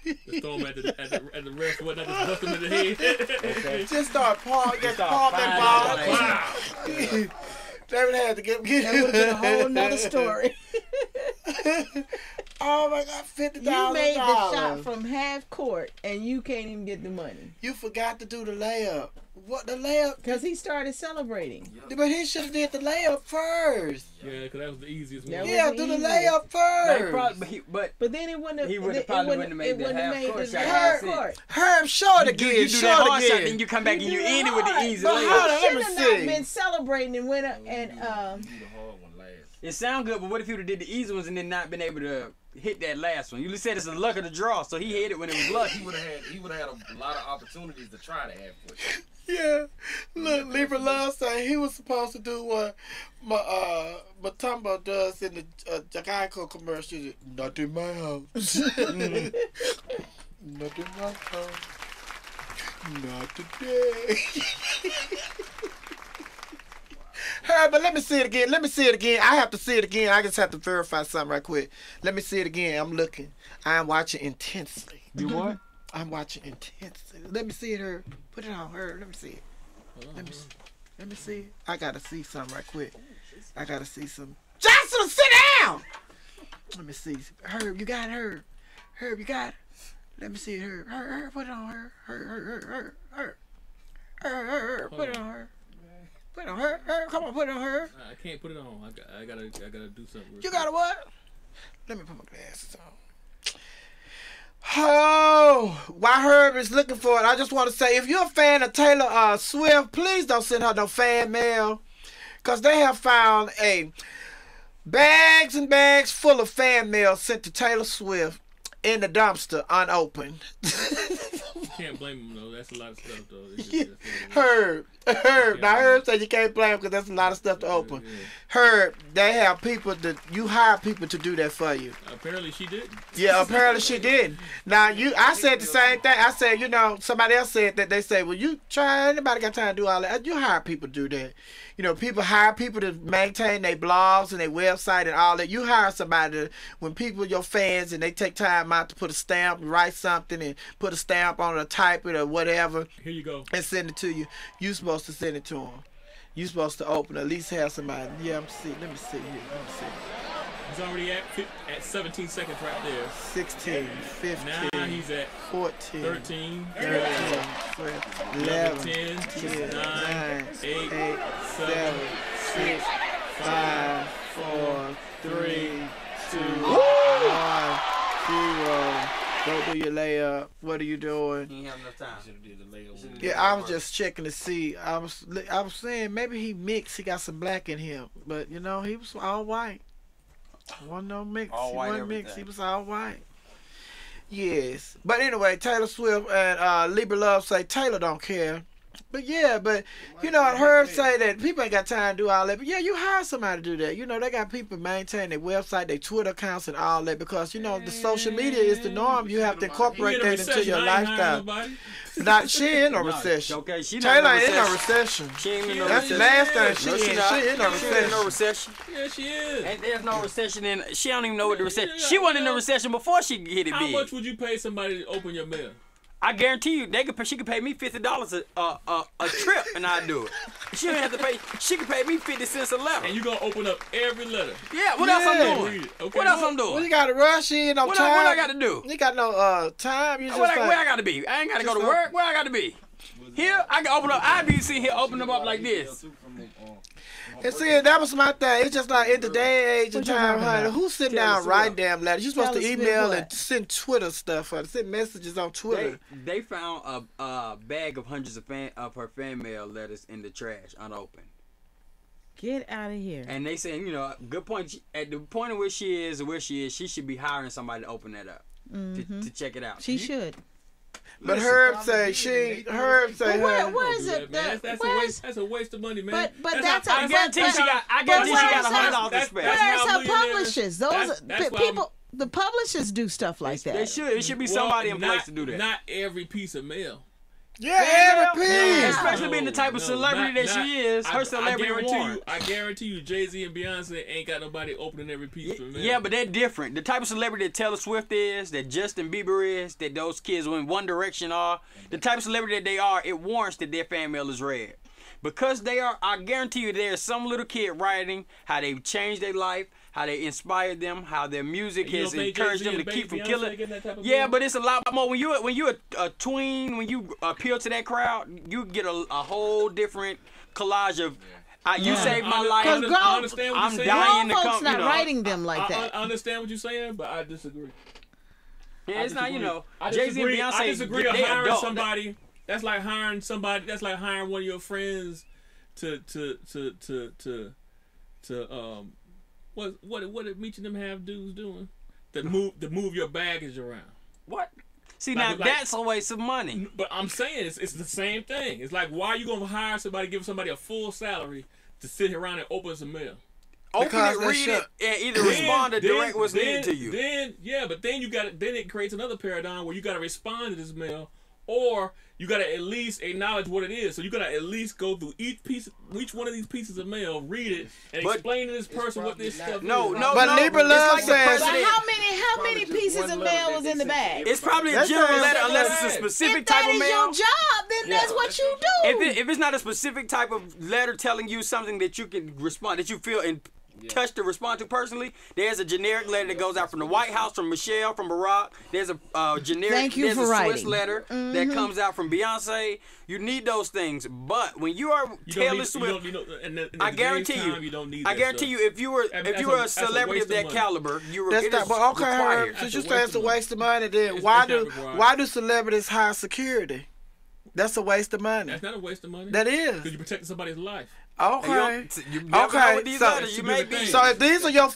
Just throw him at the ref, whatnot, just bust him in the head. Okay. Just start pump that ball. Wow. They would have to get That would have been a whole nother story. Oh my God, $50,000. You made the shot from half court and you can't even get the money. You forgot to do the layup. What, the layup? Because he started celebrating. But he should have did the layup first. Yeah, because that was the easiest one. Yeah, do the layup first. But then it wouldn't have. He would have probably wouldn't have made the half court shot. Herb, show it again. You do that hard shot, then you come back and you end it with the easy But layup. hold on, He let me should have not see. been celebrating and went up and Do the hard one last. It sound good, but what if he would have did the easy ones and then not been able to hit that last one? You said it's the luck of the draw, so he hit it when it was lucky. He would have had a lot of opportunities to try to have for it. Yeah. Look, Libra Love said he was supposed to do what Matumbo does in the Geico commercial. Not in my house. Not in my house. Not today. Hey, but let me see it again. Let me see it again. I have to see it again. I just have to verify something right quick. Let me see it again. I'm looking. I'm watching intensely. You what? I'm watching intensely. Let me see it, her. Put it on her. Let me see it. Let me see. Let me see it. I gotta see something right quick. I gotta see some. Jocelyn, sit down. Let me see. Herb, you got her. Herb, you got it. Let me see it, her. Her. Put it on her. Her. Put it on her. Put it on her. Come on, put it on her. I can't put it on. I gotta do something. You gotta what? Let me put my glasses on. Oh, while Herb is looking for it, I just want to say, if you're a fan of Taylor Swift, please don't send her no fan mail, because they have found bags and bags full of fan mail sent to Taylor Swift in the dumpster unopened. Can't blame him though. That's a lot of stuff though. Herb. Now Herb said you can't blame him because that's a lot of stuff to open. Yeah. Herb, they have people that you hire people to do that for you. Apparently she didn't. Yeah, apparently she did. Now I said the same thing. I said, somebody else said that. They say, well, you try. Anybody got time to do all that? You hire people to do that. People hire people to maintain their blogs and their website and all that. You hire somebody when people, your fans, and they take time out to put a stamp, write something, and put a stamp on it or type it or whatever. Here you go. And send it to you. You supposed to send it to them. You supposed to open, at least have somebody. Yeah, let me see here. Let me see. He's already at 17 seconds right there. 16, 15. Now he's at 14, 13, 11, 10, 9, 8, 7, 6, 5, 4, 3, 2, 1, 0. Go do your layup. What are you doing? He ain't have enough time. Yeah, I was just checking to see. I was saying maybe he mixed. He got some black in him, but he was all white. Wasn't no mix. All white, He wasn't everything. mixed. He was all white. Yes, but anyway, Taylor Swift and Libra Love say Taylor don't care. But yeah, I heard say that people ain't got time to do all that. But yeah, you hire somebody to do that. They got people maintain their website, their Twitter accounts, and all that because the social media is the norm. You have to incorporate that into your lifestyle. Not she in no recession. Okay, she Taylor not ain't in no recession. She ain't in no That's the recession. last thing she in. She in no She ain't in no recession. recession. Yeah, she is. And there's no recession in. She don't even know what the recession. She wasn't in the recession before she hit it How big. much would you pay somebody to open your mail? I guarantee you, she could pay me $50 a trip, and I'd do it. She don't have to pay. She can pay me 50 cents a letter. And you gonna open up every letter. Yeah, what else I'm Yeah. doing? Read it. Okay. What else I'm doing? Well, you got to rush in no What time. I got to do? You got no time. You just Where like, I got to be? I ain't got to go to work. Where I got to be? Here, I can open up. I be sitting here, open them up like this. and see, that was my thing. It's just like in the day and age and What you time, talking honey, about? who's sitting Taylor down Swift. writing damn letters? You're supposed to Taylor Swift email what? and send Twitter stuff, honey. Send messages on Twitter. They found a bag of hundreds of her fan mail letters in the trash, unopened. Get out of here. And they saying, good point. At the point at which she is, she should be hiring somebody to open that up to check it out. She should. But Herb say Where is Yeah, it? man, that's a waste of money, man. But that's I guarantee she got $100 to spend. Where's how her millionaires- publishers? Those that's why people. The publishers do stuff like that. They should. It should be somebody in place to do that. Not every piece of mail. yeah, every piece. Especially being the type of celebrity that she is. Her celebrity warrant. I guarantee you, Jay-Z and Beyonce ain't got nobody opening every piece of mail. Yeah, but they're different. The type of celebrity that Taylor Swift is, that Justin Bieber is, that those kids in One Direction are, the type of celebrity that they are, it warrants that their fan mail is read. Because they are, I guarantee you there's some little kid writing how they've changed their life, how they inspired them, how their music You has don't think encouraged Jay-Z them to and keep from Beyonce killing. getting that type of Yeah, mail? but it's a lot more when you're a tween, when you appeal to that crowd, you get a whole different collage of. You saved my life. Because grown- I understand what I'm you're saying. dying Grown to folks come. not writing them like I that. understand what you're saying, but I disagree. Yeah, it's not. I Jay Z and disagree. Beyonce. I disagree with they hiring adult. somebody. That's like hiring somebody. That's like hiring one of your friends to what did Meech and them have dudes doing? To move your baggage around. What? See, Like- now like- that's a waste of money. But I'm saying it's the same thing. It's like, why are you gonna hire somebody, give somebody a full salary to sit here around and open some mail? Open Because it, they read should- it, and either respond or direct what's needed to you. Then you got then it creates another paradigm where you got to respond to this mail, or you got to at least acknowledge what it is. So you got to at least go through each one of these pieces of mail, read it, and But- explain to this person what this stuff No, is. no, But no. Libra It's Love like the says- But president. how many pieces of mail was in the bag? It's probably a That's general not- letter unless it's a If specific that type of is mail. your job, then that's what you do. If it's not a specific type of letter telling you something that you can respond, that you feel in touch to respond to personally, there's a generic letter that goes out from the White House, from Michelle, from Barack. There's a generic, Thank you there's for a Swiss writing. letter that comes out from Beyonce. You need those things, but when you are Taylor Swift, I guarantee you, don't need I that guarantee stuff. you, if you were a that's a celebrity waste of of that money. caliber, you were That's it not, is but okay, required. Herb, since That's you a say it's a waste of waste of money, then It's why not do required. celebrities hire security? That's a waste of money. That's not a waste of money. That Because is. you're protecting somebody's life. Okay. You never know with these so- letters, you may be. So if these are your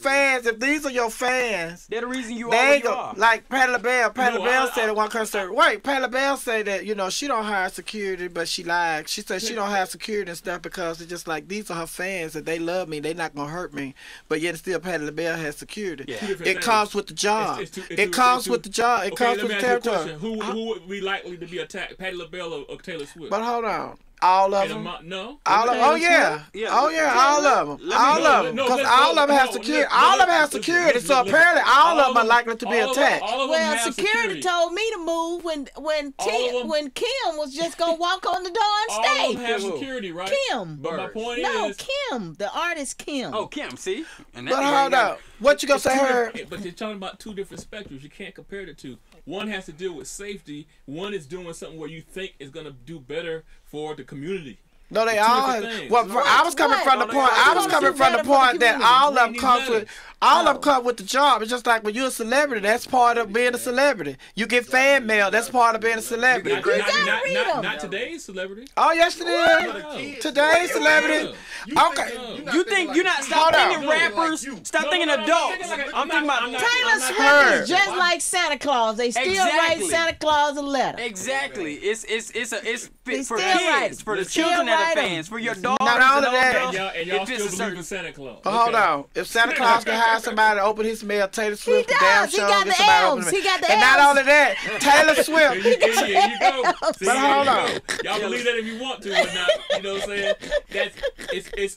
fans, they're the reason you are they where ain't you are. Like Patti LaBelle. Patti No, LaBelle I- said at one concert. Wait, Patti LaBelle said that she don't hire security, but she lied. She said she don't have security and stuff because it's just like these are her fans and they love me. They not gonna hurt me. But yet still Patti LaBelle has security. Yeah. Two different It things. comes with the job. It comes with the job. It Okay, comes let with me the ask you a territory. question. Who would be likely to be attacked, Patti LaBelle or Taylor Swift? But hold on. All of In a them. mo- no. All of, oh yeah, Yeah. oh yeah, all of them, all of them, no, because let's all go. of them have No, security. let's- All of them have listen, security, listen, so listen. apparently all of them are them- likely to be all of them- attacked. all of them Well, have security told me to move when All of them- when Kim was just gonna walk on the darn All of them stage. have Who? security, right? Kim. But my point No, is, Kim, the artist Kim. Oh, Kim, see? And But that hold ain't up, what you gonna say, her? but you're talking about two different spectrums. You can't compare the two. One has to deal with safety. One is doing something where you think is gonna do better for the community. No, they Two all. different things. Well, I was coming from the What? point. I was What? coming from the point that all of them Read comes these with. letters. All of them come with the job. It's just like when you're a celebrity, that's part of being a celebrity. You get fan mail, that's part of being a celebrity. Not, You not, gotta not, read not, them. not today's celebrity. Oh yes, it No. is. Today's celebrity. Okay. You think you're not stop Hold on. thinking rappers, stop thinking adults. I'm thinking about Taylor Swift Heard. is just like Santa Claus. They still Exactly. write Santa Claus a letter. Exactly. It's They for still kids, write. for the They still children that write are 'em. fans, for your daughters Not and all of all that. those. And y'all It fits still a believe certain. in Santa Claus. But hold Okay. on. If Santa Claus can hire somebody to open his mail, Taylor Swift, He the damn does. He show, got get the somebody to elves. open it. He got the And not elves. only that, Taylor Here Swift. you go. See, But here hold you on. go. Y'all believe that if you want to or not. You know what I'm saying? It's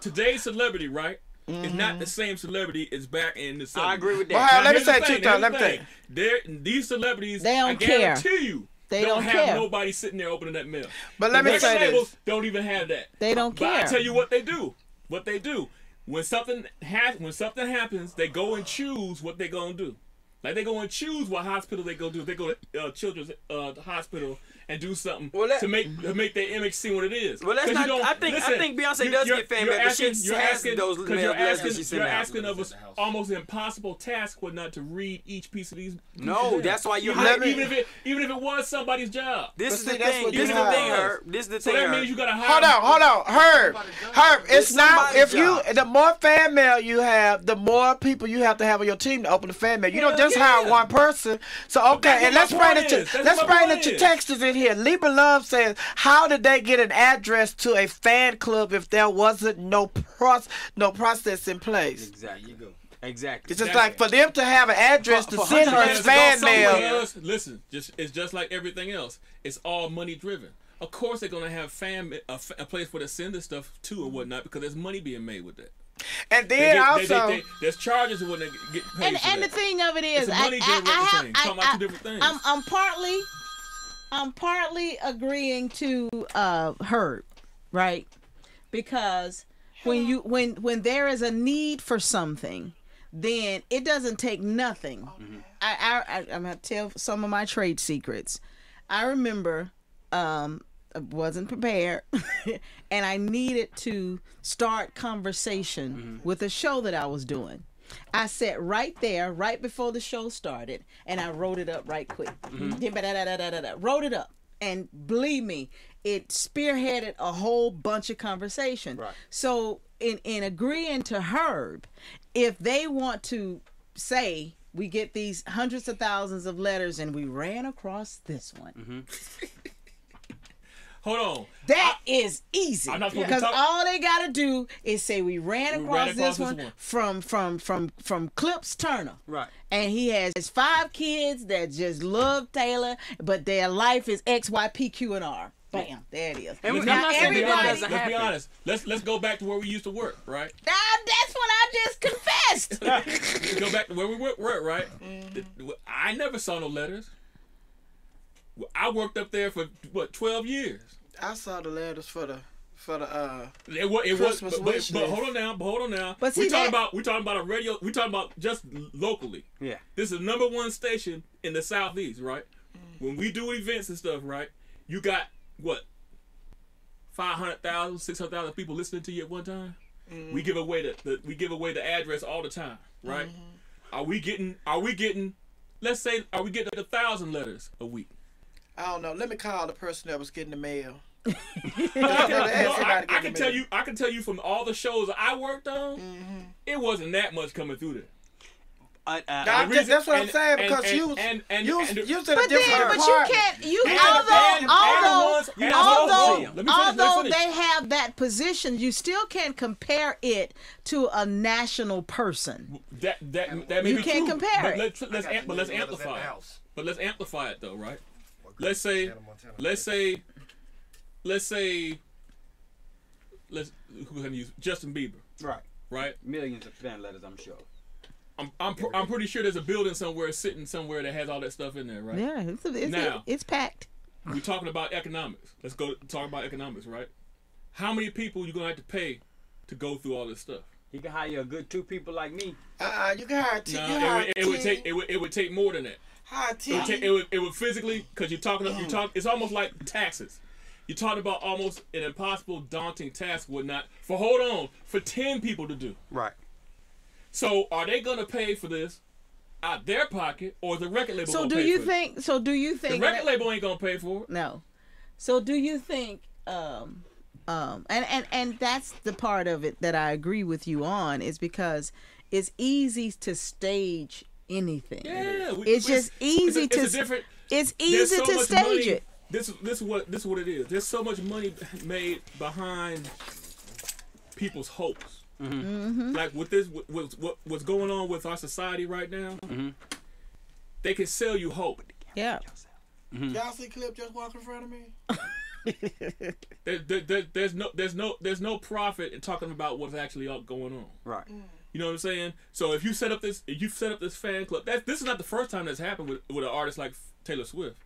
today's celebrity, right? It's not the same celebrity as back in the 70s. I agree with Well, that. let me Here's say the two thing, things. Let me here's think. the thing. These celebrities, They don't I care. guarantee you, They don't don't have care. nobody sitting there opening that mail. But let The me say record labels this. don't even have that. They don't But I care. tell you what they do. What they do when something happens, they go and choose what they're gonna do. Like they go and choose what hospital they go to. They go to children's hospital and do something to make their image seem what it is. Well, that's not. I think Beyonce does get fan mail, but she has those mails that she sent out. You're asking of us almost an impossible task, what not to read each piece of these. No, that's why you even if it was somebody's job. This is the see, that's thing. what This is you the have. thing, Herb. This is the So thing, that Herb. means you gotta hire. Hold on, Herb. It's not somebody's if you job. the more fan mail you have, the more people you have to have on your team to open the fan mail. You don't Hell just yeah. hire one person. So okay, That's and what let's my bring point it is. to That's what my point is. texters in here. Libra Love says, how did they get an address to a fan club if there wasn't no process in place? Exactly. Exactly. It's just like for them to have an address to For send her hundreds of fan dollars somewhere. mail. Listen, it's just like everything else. It's all money driven. Of course, they're gonna have a place where they send this stuff to and whatnot because there's money being made with that. And then also, there's charges when they get paid. And the thing of it is, it's a money generating thing. Talking about two different things. I'm partly agreeing to Herb, right? Because when there is a need for something, then it doesn't take nothing. I'm gonna tell some of my trade secrets. I remember I wasn't prepared and I needed to start conversation with a show that I was doing. I sat right there, right before the show started, and I wrote it up right quick. Wrote it up. And believe me, it spearheaded a whole bunch of conversation. Right. So in agreeing to Herb, if they want to say, we get these hundreds of thousands of letters and we ran across this one. Hold on. That is easy I'm not supposed to because talk- all they gotta do is say we ran across this one from Clips Turner. Right. And he has 5 kids that just love Taylor, but their life is X, Y, P, Q, and R. Bam, there it is. And Let's I'm not saying that everybody, doesn't Let's be happen. honest. Let's go back to where we used to work, right? that's what I just confessed. Let's go back to where we work, right? I never saw no letters. I worked up there for 12 years. I saw the letters for the It was, Christmas but wish hold list. on now. But see, we talking about a radio. We talking about just locally. Yeah. This is #1 station in the Southeast, right? When we do events and stuff, right? You got what? 500,000, 600,000 people listening to you at one time. We give away the address all the time, right? Are we getting? Let's say, are we getting 1,000 letters a week? I don't know. Let me call the person that was getting the mail. I can tell you. I can tell you from all the shows I worked on, it wasn't that much coming through there. That's what I'm saying because you was in a different But you can't. Although they have that position, you still can't compare it to a national person. That may You be can't true, compare but it. let's amplify it. But let's amplify it though, right? Let's say who can use Justin Bieber, right? Millions of fan letters, I'm sure. I'm pretty sure there's a building somewhere sitting somewhere that has all that stuff in there, right? Yeah, it's packed. We're talking about economics. Let's go talk about economics, right? How many people you gonna have to pay to go through all this stuff? He can hire a good 2 people like me. You can hire It would take more than that. It would physically, because it's almost like taxes. You're talking about almost an impossible, daunting task, for 10 people to do. Right. So are they gonna pay for this out their pocket, or is the record label So gonna do pay you for think? it? So do you think? The record label ain't gonna pay for it. No. So do you think? And that's the part of it that I agree with you on, is because it's easy to stage anything. Yeah, it's just easy to stage it. This is what it is. There's so much money made behind people's hopes. Like with what's going on with our society right now, they can sell you hope. Yeah. Y'all see Clip just walk in front of me? There's no profit in talking about what's actually going on. Right. You know what I'm saying? So if you set up this fan club, this is not the first time that's happened with an artist like Taylor Swift.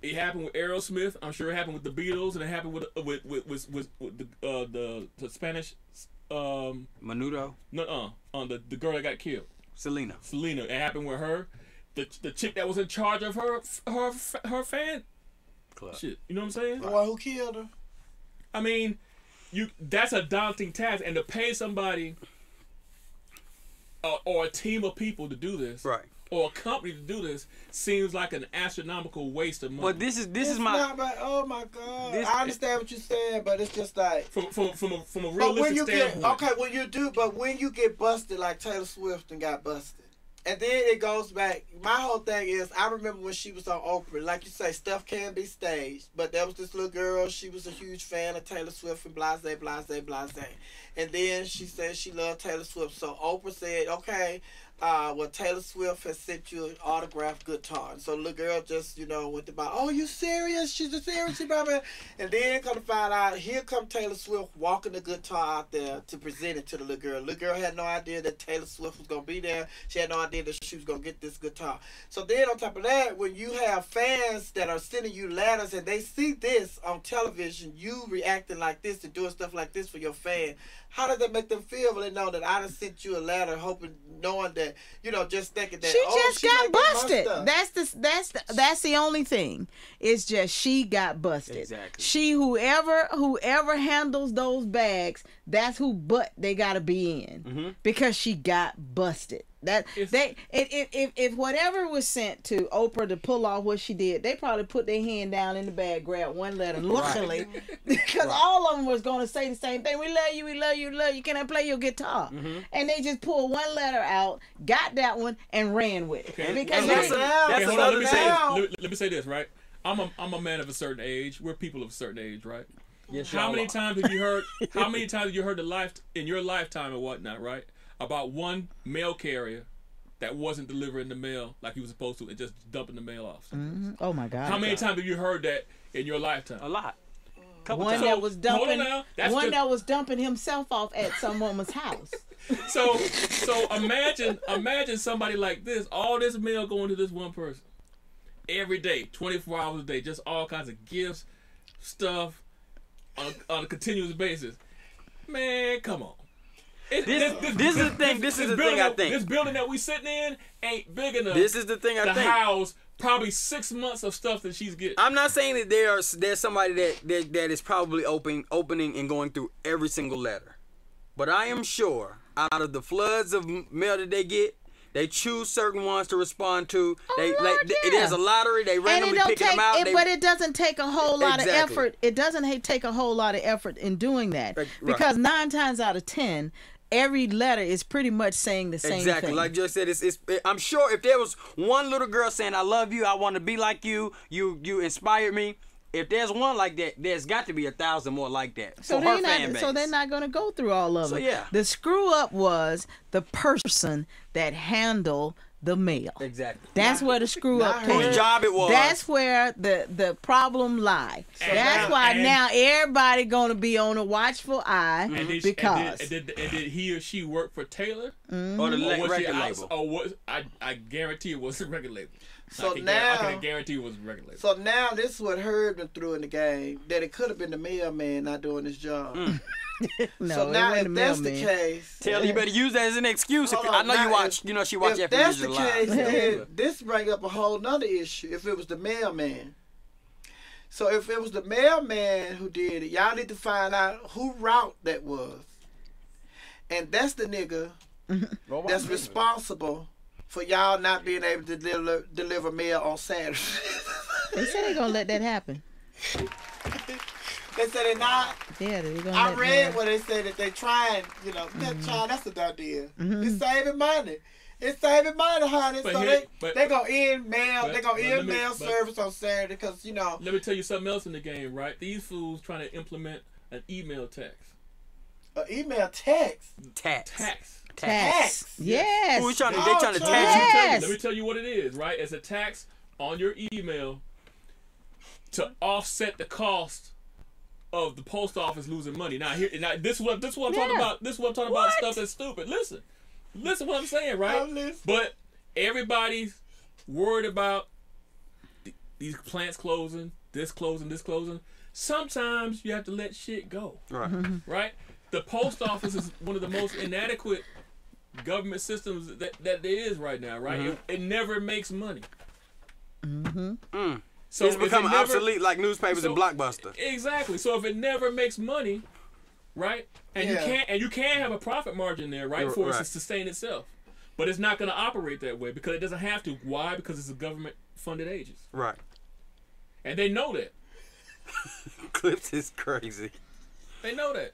It happened with Aerosmith. I'm sure it happened with the Beatles, and it happened with the Spanish Menudo. On the girl that got killed. Selena. It happened with her. The chick that was in charge of her fan Club. shit. You know what I'm saying? The one who killed her. I mean, that's a daunting task, and to pay somebody or a team of people to do this, Right. or a company to do this, seems like an astronomical waste of money. But this is It's my. not, but oh my God, This- I understand what you're saying, but it's just like. from a But when realistic you get standpoint. when you get busted like Taylor Swift and got busted, and then it goes back. My whole thing is, I remember when she was on Oprah. Like you say, stuff can be staged, but there was this little girl. She was a huge fan of Taylor Swift and blase, blase, blase. And then she said she loved Taylor Swift. So Oprah said, okay, well, Taylor Swift has sent you an autographed guitar. And so the little girl just, went to buy, oh, you serious? She's a serious about it. And then come to find out, here come Taylor Swift walking the guitar out there to present it to the little girl. The little girl had no idea that Taylor Swift was going to be there. She had no idea that she was going to get this guitar. So then on top of that, when you have fans that are sending you letters and they see this on television, you reacting like this and doing stuff like this for your fan, how does that make them feel when they know that I done sent you a letter knowing that, just thinking that She got might get my busted. stuff. That's the only thing. It's just she got busted. Exactly. She whoever handles those bags, that's who butt they gotta be in, because she got busted. If whatever was sent to Oprah to pull off what she did, they probably put their hand down in the bag, grabbed one letter, luckily, because all of them was going to say the same thing. We love you, we love you, we love you. Can I play your guitar? And they just pulled one letter out, got that one, and ran with it. Okay. Because And that's Okay, hold on. now- Let me say this, right? I'm a man of a certain age. We're people of a certain age, right? Yes, How y'all many are. times have you heard? How many times have you heard in your lifetime and whatnot, right? About one mail carrier that wasn't delivering the mail like he was supposed to and just dumping the mail off. oh my God. How many times have you heard that in your lifetime? A lot. Couple One times. that was dumping. Hold on now. That's One just- that was dumping himself off at some woman's house. So imagine somebody like this, all this mail going to this one person every day, 24 hours a day, just all kinds of gifts, stuff on a continuous basis. Man, come on. This is the thing. This is the thing I think. This building that we sitting in ain't big enough. This is the thing I to think. house probably 6 months of stuff that she's getting. I'm not saying that there's somebody that is probably opening and going through every single letter, but I am sure out of the floods of mail that they get, they choose certain ones to respond to. There's a lottery. They randomly pick them out. But it doesn't take a whole lot of Exactly. effort. It doesn't take a whole lot of effort in doing that, Right. because 9 times out of 10, every letter is pretty much saying the same Exactly, thing. like Joe said, I'm sure if there was one little girl saying, "I love you, I want to be like you, you inspired me." If there's one like that, there's got to be 1,000 more like that So for her fan base. they're not going to go through all of So, it. yeah. The screw up was the person that handled the mail. Exactly. That's where the screw up Whose came. job it was. That's where the problem lie. That's why now everybody gonna be on a watchful eye because did he or she work for Taylor? Or the Or was she record out- label. Or was I guarantee it was a record label. So I now, can guarantee it was a record label. so now this is what Herb done threw in the game, that it could have been the mailman not doing his job. no. So it now, wasn't if the that's the mailman. case, Tell you better use that as an excuse. Hold I on, know you now, watch. She watch if FM that's the Digital case, Live. then this bring up a whole nother issue. If it was the mailman, so if it was the mailman who did it, y'all need to find out who route that was, and that's the nigga that's responsible for y'all not being able to deliver mail on Saturday. They said they're gonna let that happen. They said they not. Yeah, they're gonna. I let read that. where they said that they trying, that's a done deal. It's saving money. It's saving money, honey. But so here- but- they gonna end mail. but- They gonna but end let me- mail but- service on Saturday because Let me tell you something else in the game, right? These fools trying to implement an email tax. email text. Tax. Tax. Yes. Who we trying to? Oh, They trying to Tax. tax you. Yes. Let me tell you what it is, right? It's a tax on your email to offset the cost of the post office losing money. Now this is what I'm talking about. This is what I'm talking about. Stuff that's stupid. Listen what I'm saying, right? I'm listening. But everybody's worried about these plants closing, this closing. Sometimes you have to let shit go. Right. Right? The post office is one of the most inadequate government systems that there is right now, right? It never makes money. So it's becoming obsolete like newspapers and Blockbuster. Exactly. So if it never makes money, right? And you can't have a profit margin there, right? For it to sustain itself. But it's not going to operate that way because it doesn't have to. Why? Because it's a government-funded agency. Right. And they know that. Clips is crazy. They know that.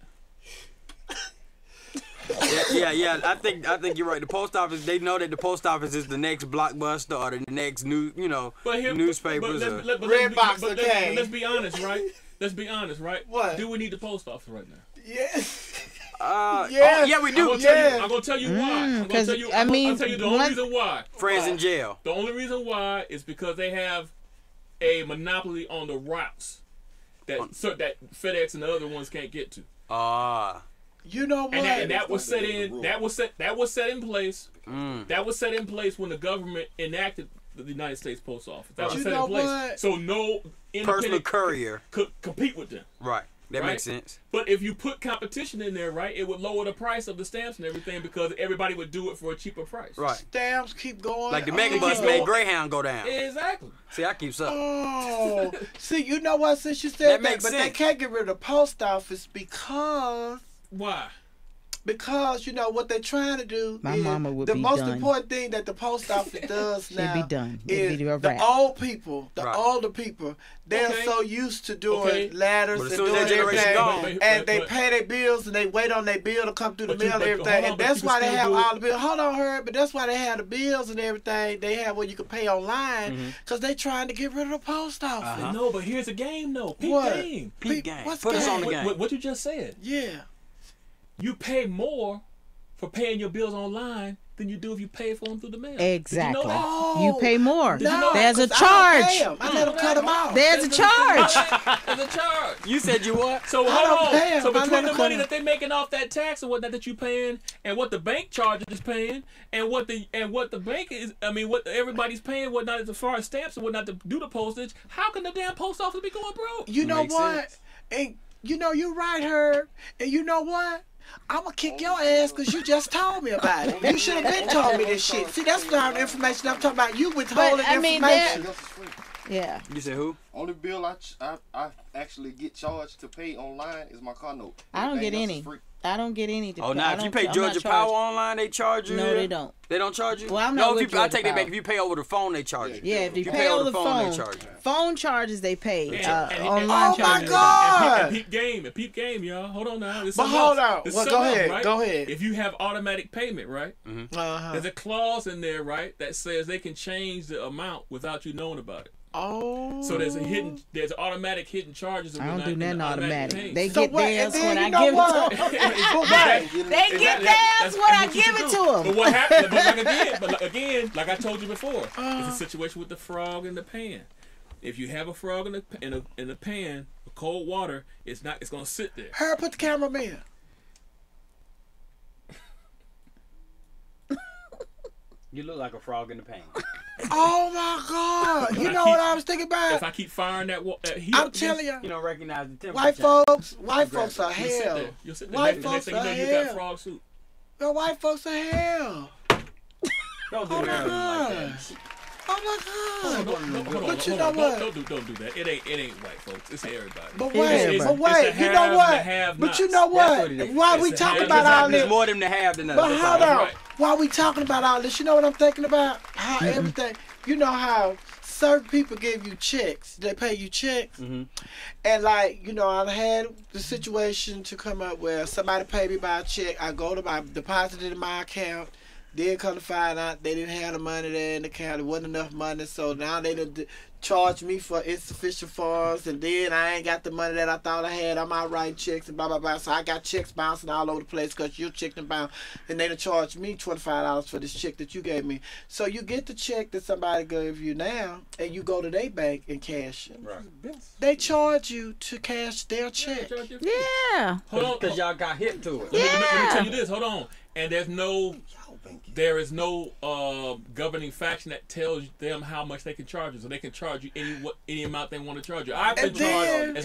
Yeah. I think you're right. The post office, they know that the post office is the next Blockbuster or the next newspapers. Let's be honest, right? Let's be honest, right? What? Do we need the post office right now? Yes. Yeah, we do. I'm gonna tell you why. I'll tell you the only reason why. Friends in jail. The only reason why is because they have a monopoly on the routes that FedEx and the other ones can't get to. You know what? And that was set in. That was set in place. That was set in place when the government enacted the United States Post Office. That was set in place. What? So no Personal independent courier could compete with them. Right. That makes sense. But if you put competition in there, right, it would lower the price of the stamps and everything because everybody would do it for a cheaper price. Right. Stamps keep going. Like the Megabus made Greyhound go down. Exactly. See, I keeps up. Oh. See, you know what? Since you said that, makes but sense. they can't get rid of the post office because Why? you know what they're trying to do. My is mama would the be most done. important thing that the post office does She'd now be done. is It'd be a the wrap. old people, the Right. older people. They're Okay. so used to doing Okay. ladders But as and soon as doing that generation everything, gone- and they pay their bills and they wait on their bill to come through the But you- mail and but- everything, hold on, and but that's you why can they still have do it. all the bills. Hold on, Herb, but that's why they have the bills and everything. They have where you can pay online because they trying to get rid of the post office. No, but here's a game, though. Peep What? game. Peep game. What's Put us on the game? game. What you just said. Yeah. You pay more for paying your bills online than you do if you pay for them through the mail. Exactly. Did you know that? Oh. You pay more. Did you know There's a 'cause I don't pay charge. 'em. I let them cut them off. There's a charge. There's a charge. You said you what? So I don't hold pay on. 'em. So I between let the 'em money cut that they're making off that tax and whatnot that you paying, and what the bank charges is paying, and what the bank is, what everybody's paying, whatnot as far as stamps and whatnot to do the postage, how can the damn post office be going broke? You know Makes what? sense. And you know you're right, Herb. And you know what? I'm gonna kick your ass because you just told me about it. You should have been told me this shit. See, that's the kind of information I'm talking about. You withholding I mean, information. Else is free. Yeah. You said who? Only bill I actually get charged to pay online is my car note. I don't get Everything else any. is free. I don't get any. Oh, now I if you don't- pay I'm Georgia not Power charged. online, they charge you? No, they don't. They don't charge you? Well, I'm no, not if with you, I Georgia take that back. Power. If you pay over the phone, they charge you. Yeah, if you You pay over the they phone, charge you. phone charges they pay. And Online oh my charges. God. And peep game, y'all. Hold on now. This But something hold else. on. This Well, something go else, ahead. right? Go ahead. If you have automatic payment, right? Uh-huh. There's a clause in there, right, that says they can change the amount without you knowing about it. Oh. So there's automatic hidden charges. I don't do nothing automatic. They So get what? theirs And then when you I know give what? it to them. But wait. They get theirs when I give it to But them. what happened? But again, like I told you before, it's a situation with the frog in the pan. If you have a frog in the pan with cold water, it's gonna sit there. Herb, put the camera in. You look like a frog in the pan. Oh my God! You know what I was thinking If about? I keep firing that heat, I'm telling you, You don't recognize the temperature. white folks are you'll sit hell. there. You'll sit there. White Next folks thing you are know, you got hell. frog soup. The white folks are hell. Don't do Oh my that like God! that. Oh my God! Hold on, But you hold know on. what? Don't do that. It ain't white folks. It's everybody. But It wait, is. but It's wait, the you know haves and the what? have-nots. But you know That's what? what it is. Why we It's the talking haves about and all the There's this? more of them to have than us. But That's hold all. on. right. While we talking about all this, you know what I'm thinking about? How everything, you know how certain people give you checks. They pay you checks. Mhm. And like, you know, I've had the situation to come up where somebody paid me by a check. I go to deposit it in my account. Then come to find out they didn't have the money there in the account. It wasn't enough money. So now they done charge me for insufficient funds. And then I ain't got the money that I thought I had. I'm out writing checks and blah, blah, blah. So I got checks bouncing all over the place because your check done bounced. And they done charged me $25 for this check that you gave me. So you get the check that somebody gave you now and you go to their bank and cash it. Right. They charge you to cash their check. Yeah. Hold on. Because y'all got hit to it. Let me tell you this. Hold on. And there's no there is no governing faction that tells them how much they can charge you, so they can charge you any amount they want to charge you. I've been charged as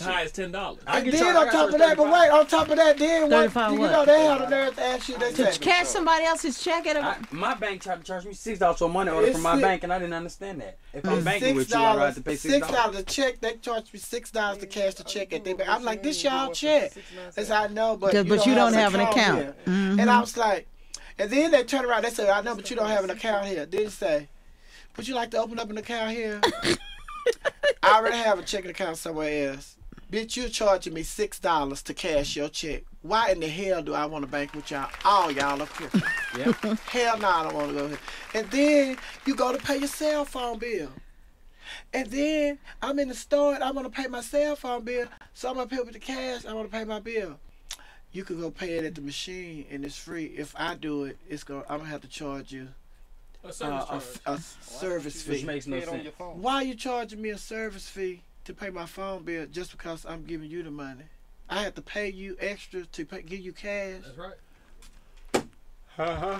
high as $10. And then on top of that, but wait, on top of that, then what? You know they had a nerve to ask you that. To cash somebody else's check at a. My bank tried to charge me $6 for a money order from my bank, and I didn't understand that. If I'm banking with you, I have to pay $6 a check. They charged me $6 to cash the check at their bank. I'm like, this y'all check. That's how I know, but you don't have an account. And I was like, and then they turn around. They say, I know, but you don't have an account here. Then they say, would you like to open up an account here? I already have a checking account somewhere else. Bitch, you're charging me $6 to cash your check. Why in the hell do I want to bank with y'all? All y'all are crooked. Yeah. Hell no, I don't want to go here. And then you go to pay your cell phone bill. And then I'm in the store and I want to pay my cell phone bill. So I'm going to pay with the cash. I want to pay my bill. You can go pay it at the machine and it's free. If I do it, I'm going to have to charge you a service fee. Which makes no sense. Why are you charging me a service fee to pay my phone bill just because I'm giving you the money? I have to pay you extra to give you cash. That's right.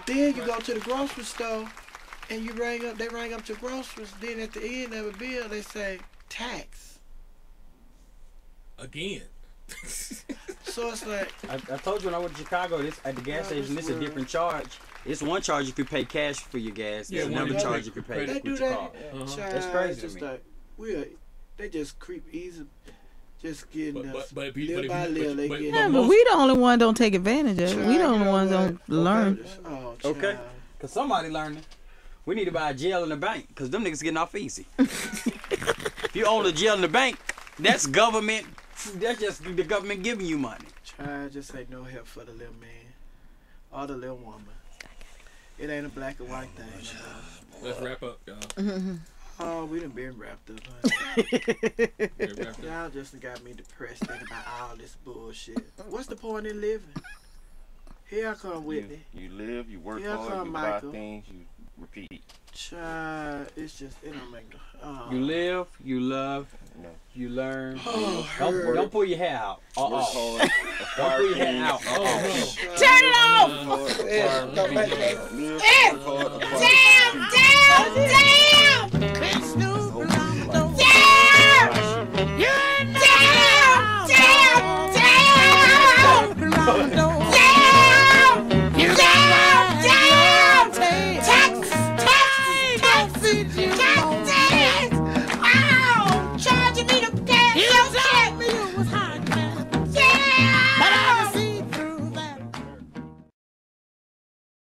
Then you go to the grocery store and they ring up your groceries. Then at the end of the bill, they say tax. Again. So it's like I told you when I went to Chicago, at the gas station, this is a different charge. It's one charge if you pay cash for your gas. It's another charge if you pay with your car. That's crazy to me. Like, they just creep easy. Just getting us. But little by little, they get Yeah, but we the only one don't take advantage of it. We the only ones don't learn. Oh, Okay. Because somebody learning. We need to buy a jail in the bank because them niggas getting off easy. If you own a jail in the bank, that's government. That's just the government giving you money. Child, just ain't no help for the little man or the little woman. It ain't a black or white thing. Let's wrap up, y'all. Oh, we done been wrapped up, Y'all just got me depressed thinking about all this bullshit. What's the point in living? Here I come, Whitney. You live, you work Here I hard, come, you Michael. buy things, you repeat. Child, it's just, it don't make no... You live, you love, No. you learn. Oh, Don't pull your hair out. Work hard, Don't pull your hair out. Turn it off! Don't make no... live, work hard, Damn!